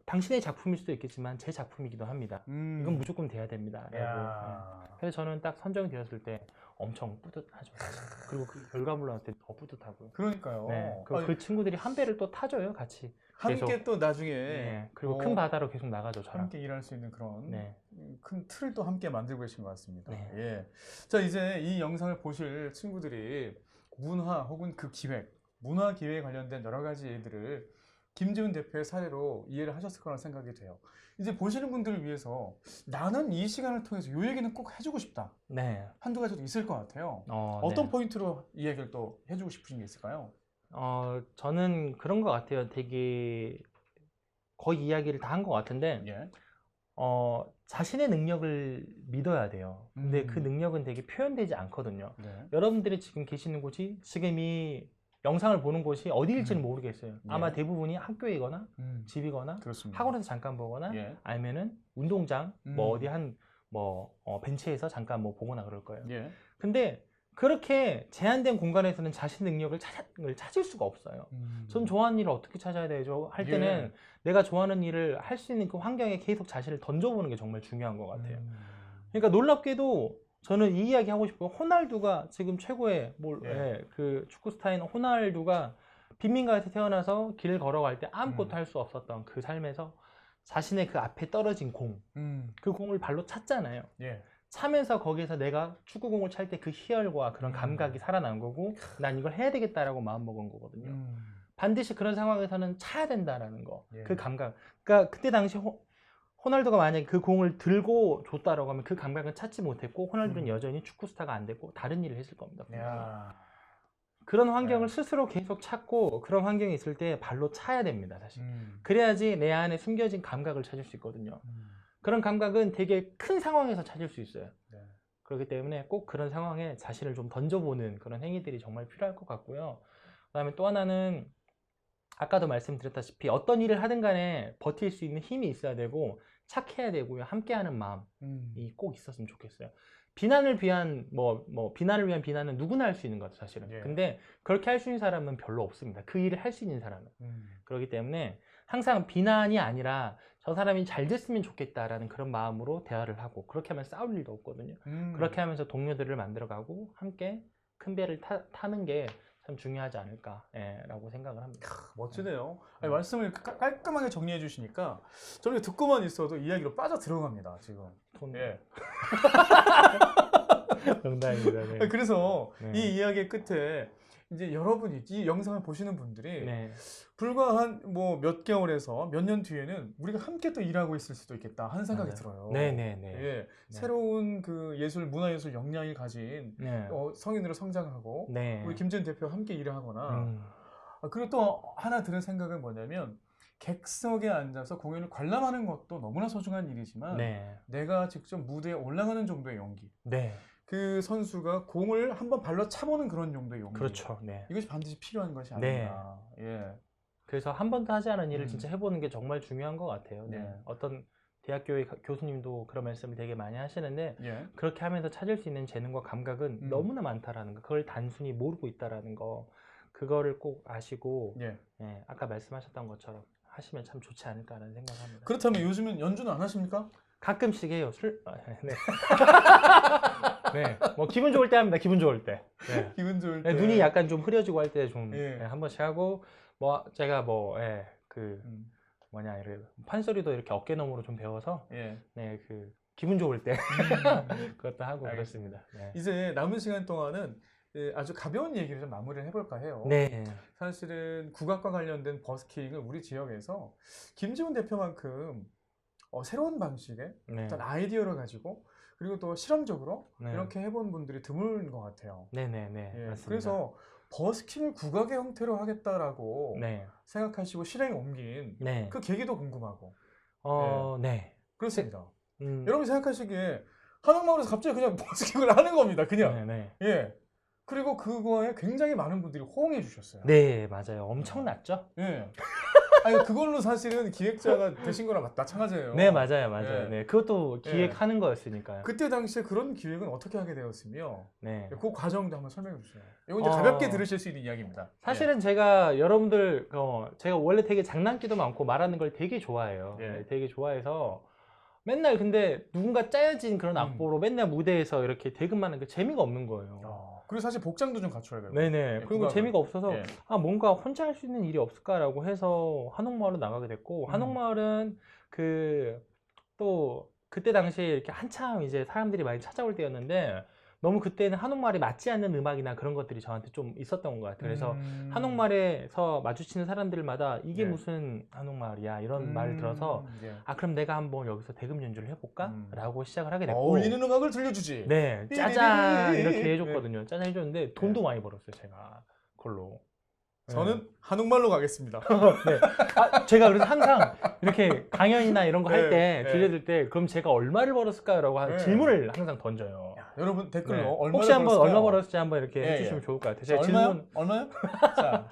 당신의 작품일 수도 있겠지만 제 작품이기도 합니다. 이건 무조건 돼야 됩니다. 라고. 네. 야. 그래서 저는 딱 선정되었을 때 엄청 뿌듯하죠. 사실. 그리고 그 결과물로 나올 때 더 뿌듯하고요. 그러니까요. 네. 그리고 아니, 그 친구들이 한 배를 또 타줘요, 같이. 함께 계속. 또 나중에 네. 그리고 큰 바다로 계속 나가죠, 저랑. 함께 일할 수 있는 그런 네. 큰 틀을 또 함께 만들고 계신 것 같습니다. 네. 예. 자, 이제 이 영상을 보실 친구들이 문화 혹은 그 기획, 문화 기획에 관련된 여러 가지 일들을 김지훈 대표의 사례로 이해를 하셨을 거라는 생각이 돼요. 이제 보시는 분들을 위해서 나는 이 시간을 통해서 이 얘기는 꼭 해주고 싶다. 네. 한두 가지도 있을 것 같아요. 어떤 네. 포인트로 이 얘기를 또 해주고 싶으신 게 있을까요? 저는 그런 것 같아요. 되게 거의 이야기를 다 한 것 같은데, 예. 자신의 능력을 믿어야 돼요. 근데 그 음. 능력은 되게 표현되지 않거든요. 네. 여러분들이 지금 계시는 곳이, 지금 이 영상을 보는 곳이 어디일지는 모르겠어요. 아마 예. 대부분이 학교이거나 집이거나 그렇습니다. 학원에서 잠깐 보거나 예. 아니면은 운동장, 뭐 음. 어디 벤치에서 잠깐 뭐 보거나 그럴 거예요. 예. 근데 그렇게 제한된 공간에서는 자신 능력을 찾을 수가 없어요. 전 좋아하는 일을 어떻게 찾아야 되죠? 할 때는 예. 내가 좋아하는 일을 할 수 있는 그 환경에 계속 자신을 던져보는 게 정말 중요한 것 같아요. 그러니까 놀랍게도 저는 이 이야기 하고 싶어요. 호날두가 지금 최고의 그 축구 스타인 호날두가 빈민가에서 태어나서 길을 걸어갈 때 아무것도 할 수 없었던 그 삶에서 자신의 그 앞에 떨어진 그 공을 발로 찼잖아요. 예. 차면서 거기에서 내가 축구공을 찰 때 그 희열과 그런 감각이 살아난 거고 난 이걸 해야 되겠다라고 마음먹은 거거든요. 반드시 그런 상황에서는 차야 된다라는 거. 예. 그 감각. 그러니까 그때 당시 호날두가 만약에 그 공을 들고 줬다라고 하면 그 감각은 찾지 못했고 호날두는 여전히 축구 스타가 안 됐고 다른 일을 했을 겁니다. 야. 그런 환경을 스스로 계속 찾고 그런 환경이 있을 때 발로 차야 됩니다, 사실. 그래야지 내 안에 숨겨진 감각을 찾을 수 있거든요. 그런 감각은 되게 큰 상황에서 찾을 수 있어요. 네. 그렇기 때문에 꼭 그런 상황에 자신을 좀 던져보는 그런 행위들이 정말 필요할 것 같고요. 그다음에 또 하나는 아까도 말씀드렸다시피 어떤 일을 하든 간에 버틸 수 있는 힘이 있어야 되고 착해야 되고요. 함께하는 마음이 꼭 있었으면 좋겠어요. 비난을 위한 비난을 위한 비난은 누구나 할 수 있는 거죠, 사실은. 예. 근데 그렇게 할 수 있는 사람은 별로 없습니다. 그 일을 할 수 있는 사람은. 그렇기 때문에 항상 비난이 아니라 저 사람이 잘 됐으면 좋겠다라는 그런 마음으로 대화를 하고 그렇게 하면 싸울 일도 없거든요. 그렇게 하면서 동료들을 만들어가고 함께 큰 배를 타는 게 참 중요하지 않을까라고 생각을 합니다. 멋지네요. 아니, 말씀을 깔끔하게 정리해 주시니까 저는 듣고만 있어도 이야기로 빠져 들어갑니다. 지금. 예. 농담입니다. 네. 그래서 이 이야기의 끝에 이제 여러분이 이 영상을 보시는 분들이 불과 한 몇 개월에서 몇 년 뒤에는 우리가 함께 또 일하고 있을 수도 있겠다 하는 생각이 들어요. 예. 새로운 그 문화예술 역량이 가진 성인으로 성장하고 우리 김지훈 대표와 함께 일을 하거나 그리고 또 하나 드는 생각은 뭐냐면 객석에 앉아서 공연을 관람하는 것도 너무나 소중한 일이지만 내가 직접 무대에 올라가는 정도의 용기. 그 선수가 공을 한번 발로 차보는 그런 정도의 용기. 그렇죠. 이것이 반드시 필요한 것이 아닌가. 예. 그래서 한 번도 하지 않은 일을 진짜 해보는 게 정말 중요한 것 같아요. 어떤 대학교의 교수님도 그런 말씀을 되게 많이 하시는데 그렇게 하면서 찾을 수 있는 재능과 감각은 너무나 많다라는 거. 그걸 단순히 모르고 있다라는 거. 그거를 꼭 아시고 아까 말씀하셨던 것처럼 하시면 참 좋지 않을까라는 생각합니다. 그렇다면 요즘은 연주는 안 하십니까? 가끔씩 해요. 뭐 기분 좋을 때 합니다. 기분 좋을 때. 기분 좋을 때. 눈이 약간 좀 흐려지고 할 때 좀 한 번씩 하고 제가 이렇게 판소리도 이렇게 어깨너머로 좀 배워서 그 기분 좋을 때 그것도 하고 그렇습니다. 이제 남은 시간 동안은 아주 가벼운 얘기를 좀 마무리를 해볼까 해요. 네. 사실은 국악과 관련된 버스킹을 우리 지역에서 김지훈 대표만큼 새로운 방식의 네. 어떤 아이디어를 가지고 그리고 또 실험적으로 네. 이렇게 해본 분들이 드문 것 같아요. 네네네. 예, 맞습니다. 그래서 버스킹을 국악의 형태로 하겠다라고 네. 생각하시고 실행에 옮긴 네. 그 계기도 궁금하고. 네. 그렇습니다. 음, 여러분이 생각하시기에 한옥마을에서 갑자기 그냥 버스킹을 하는 겁니다. 그냥. 네네. 예. 그리고 그거에 굉장히 많은 분들이 호응해 주셨어요. 네, 맞아요. 엄청났죠? 예. 아니 그걸로 사실은 기획자가 되신 거랑 마찬가지예요. 네, 맞아요, 맞아요. 예. 네, 그것도 기획하는 거였으니까요. 그때 당시에 그런 기획은 어떻게 하게 되었으며 네. 그 과정도 한번 설명해 주세요. 이건 이제 어, 가볍게 들으실 수 있는 이야기입니다. 사실은 제가 여러분들 제가 원래 되게 장난기도 많고 말하는 걸 되게 좋아해요. 예. 네, 되게 좋아해서 맨날 근데 누군가 짜여진 그런 악보로 맨날 무대에서 이렇게 대금하는 게 재미가 없는 거예요. 그리고 사실 복장도 좀 갖춰야 되고. 네네. 예, 그리고 국악은. 재미가 없어서 예. 뭔가 혼자 할 수 있는 일이 없을까라고 해서 한옥마을로 나가게 됐고 한옥마을은 또 그때 당시에 이렇게 한참 이제 사람들이 많이 찾아올 때였는데 너무 그때는 한옥마을에 맞지 않는 음악이나 그런 것들이 저한테 좀 있었던 것 같아요. 그래서 한옥마을에서 마주치는 사람들마다 이게 예. 무슨 한옥마을이야 이런 말을 들어서 예. 그럼 내가 한번 여기서 대금 연주를 해볼까? 라고 시작을 하게 됐고 어울리는 음악을 들려주지. 네, 짜잔 이렇게 해줬거든요. 짜잔 해줬는데 돈도 많이 벌었어요, 제가 그걸로. 저는 한옥마을로 가겠습니다. 네. 제가 그래서 항상 이렇게 강연이나 이런 거 할 때 네. 들려줄 때 그럼 제가 얼마를 벌었을까라고 네. 질문을 항상 던져요. 여러분 댓글로 네. 얼마 혹시 한번 벌었을까요? 얼마 벌었을지 한번 이렇게 예, 해주시면 예. 좋을 것 같아요. 자, 제가 얼마요? 얼마요?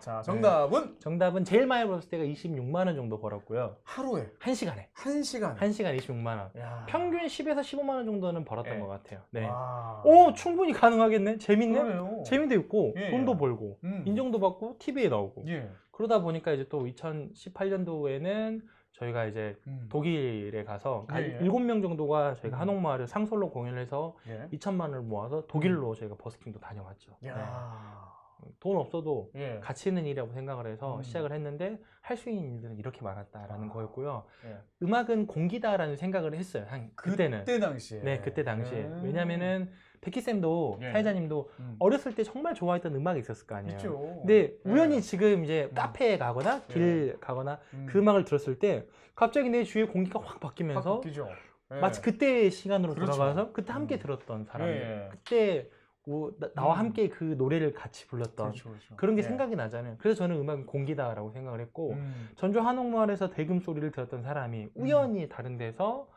자, 정답은 정답은 제일 많이 벌었을 때가 26만 원 정도 벌었고요. 하루에 1시간에. 1시간. 1시간 26만 원. 야. 평균 10에서 15만 원 정도는 벌었던 예. 것 같아요. 네. 와. 충분히 가능하겠네. 재밌네. 그러네요. 재미도 있고 예, 돈도 예. 벌고 음. 인정도 받고 TV에 나오고. 예. 그러다 보니까 이제 또 2018년도에는 저희가 이제 독일에 가서 예, 예. 7명 정도가 저희가 음. 한옥마을을 상솔로 공연을 해서 예. 2천만 원을 모아서 독일로 저희가 버스킹도 다녀왔죠. 야. 네. 돈 없어도 예. 가치 있는 일이라고 생각을 해서 음. 시작을 했는데 할 수 있는 일들은 이렇게 많았다라는 거였고요. 예. 음악은 공기다라는 생각을 했어요. 그때는. 그때 당시에. 네, 그때 당시에. 왜냐면은 백희쌤도 예. 사회자님도 어렸을 때 정말 좋아했던 음악이 있었을 거 아니에요. 있죠. 근데 예. 우연히 지금 이제 카페에 가거나 길 가거나 그 음악을 들었을 때 갑자기 내 주위의 공기가 확 바뀌면서 확 바뀌죠. 예. 마치 그때의 시간으로 그렇죠. 돌아가서 그때 함께 들었던 사람들, 예. 그때 나와 함께 그 노래를 같이 불렀던 그렇죠, 그렇죠. 그런 게 예. 생각이 나잖아요. 그래서 저는 음악은 공기다라고 생각을 했고 전주 한옥마을에서 대금 소리를 들었던 사람이 우연히 다른 데서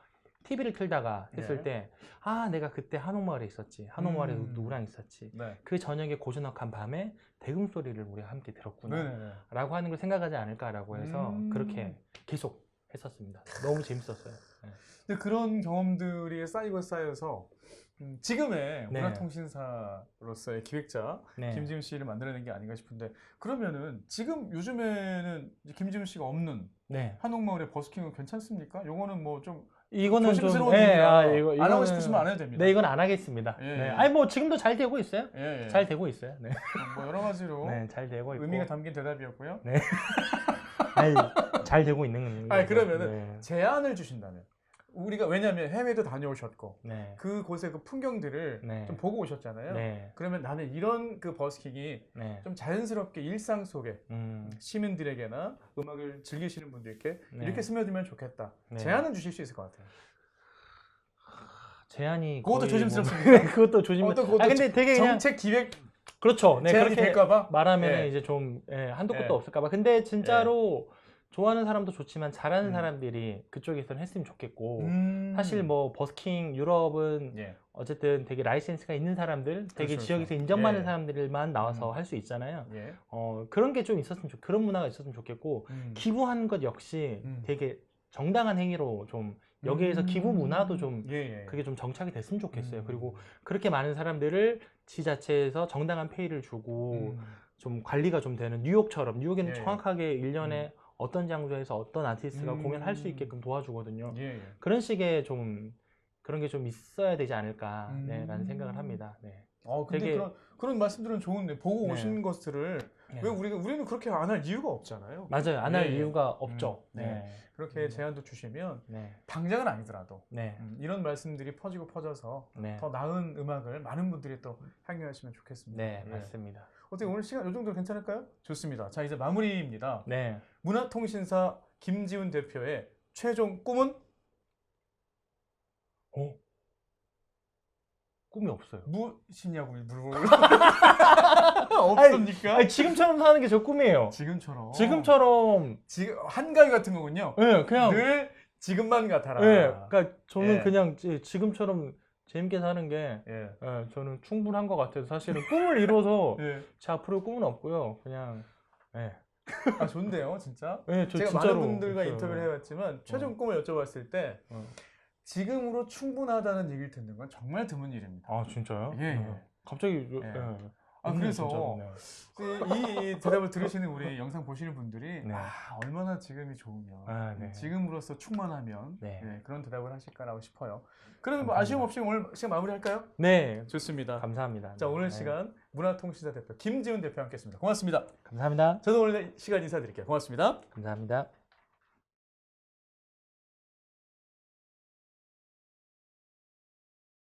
TV를 틀다가 했을 예. 때 내가 그때 한옥마을에 있었지. 한옥마을에 누구랑 있었지. 네. 그 저녁에 고즈넉한 밤에 대금 소리를 우리가 함께 들었구나 네네네. 라고 하는 걸 생각하지 않을까라고 해서 그렇게 계속 했었습니다. 너무 재밌었어요. 네. 근데 그런 경험들이 쌓이고 쌓여서 지금의 네. 문화통신사로서의 기획자 네. 김지훈 씨를 만들어낸 게 아닌가 싶은데 그러면은 지금 요즘에는 이제 김지훈 씨가 없는 네. 한옥마을의 버스킹은 괜찮습니까? 요거는 뭐 좀 이거는 조심스러운 좀 일이라 안 이거는- 하고 싶으시면 안 해도 됩니다. 네, 이건 안 하겠습니다. 예, 네. 예. 아니 뭐 지금도 잘 되고 있어요. 예, 예. 잘 되고 있어요. 네. 뭐 여러 가지로 네, 잘 되고 있고. 의미가 담긴 대답이었고요. 네. 아니, 잘 되고 있는 아니 거죠. 그러면은 네. 제안을 주신다면 우리가 왜냐하면 해외도 다녀오셨고 네. 그곳의 그 풍경들을 네. 좀 보고 오셨잖아요. 네. 그러면 나는 이런 그 버스킹이 네. 좀 자연스럽게 일상 속에 음. 시민들에게나 음악을 즐기시는 분들께 네. 이렇게 스며들면 좋겠다. 네. 제안은 주실 수 있을 것 같아요. 제안이 그것도 거의 조심스럽습니다. 그것도 조심. 그것도 근데 되게 그냥 정책 기획 그렇죠. 네, 제안이 그렇게 될까봐 말하면 예. 이제 좀 한도 끝도 예. 없을까봐. 근데 진짜로 좋아하는 사람도 좋지만 잘하는 음. 사람들이 그쪽에서는 했으면 좋겠고. 사실 사실 뭐 버스킹 유럽은 예. 어쨌든 되게 라이센스가 있는 사람들, 되게 그렇죠, 지역에서 그렇죠. 인정받는 예. 사람들만 나와서 할 수 있잖아요. 예. 그런 게 좀 있었으면 그런 문화가 있었으면 좋겠고 기부하는 것 역시 되게 정당한 행위로 좀 여기에서 기부 문화도 좀 예, 예. 그게 좀 정착이 됐으면 좋겠어요. 음. 그리고 그렇게 많은 사람들을 지자체에서 정당한 페이를 주고 좀 관리가 좀 되는 뉴욕처럼 예. 정확하게 1년에 어떤 장소에서 어떤 아티스트가 공연할 수 있게끔 도와주거든요. 예, 예. 그런 식의 좀 그런 게 좀 있어야 되지 않을까 라는 생각을 합니다. 네. 근데 되게- 그런 말씀들은 좋은데 보고 네. 오신 것들을 네. 왜 우리는 그렇게 안 할 이유가 없잖아요. 맞아요. 안 할 예, 예. 이유가 없죠. 네. 네. 그렇게 제안도 주시면 네. 당장은 아니더라도 네. 이런 말씀들이 퍼지고 퍼져서 네. 더 나은 음악을 많은 분들이 또 향유하시면 좋겠습니다. 네, 예. 맞습니다. 어떻게 오늘 시간 이 정도 괜찮을까요? 좋습니다. 자, 이제 마무리입니다. 네. 문화통신사 김지훈 대표의 최종 꿈은 꿈이 없어요. 무엇이냐고 없습니까? 아니, 지금처럼 사는 게 저 꿈이에요. 지금처럼 지금 한가위 같은 거군요. 네, 그냥 늘 지금만 같아라. 네, 그러니까 저는 예. 그냥 지금처럼 재밌게 사는 게 예. 저는 충분한 것 같아서 사실은 꿈을 이뤄서 예. 제 앞으로 꿈은 없고요. 그냥 아, 좋은데요, 진짜. 저 제가 진짜로 많은 분들과 있어요. 인터뷰를 해봤지만 최종 꿈을 여쭤봤을 때 지금으로 충분하다는 얘기를 듣는 건 정말 드문 일입니다. 아 진짜요? 예, 예. 갑자기 예. 아, 없네요, 그래서 진짜로. 네. 이 대답을 들으시는 우리 영상 보시는 분들이 네. 얼마나 지금이 좋으면 네. 지금으로서 충만하면 네. 그런 대답을 하실까라고 싶어요. 그러면 뭐 감사합니다. 아쉬움 없이 오늘 시간 마무리할까요? 네, 좋습니다. 감사합니다. 자, 오늘 네. 시간 문화통신사 대표 김지훈 대표와 함께했습니다. 고맙습니다. 감사합니다. 저도 오늘 시간 인사드릴게요. 고맙습니다. 감사합니다.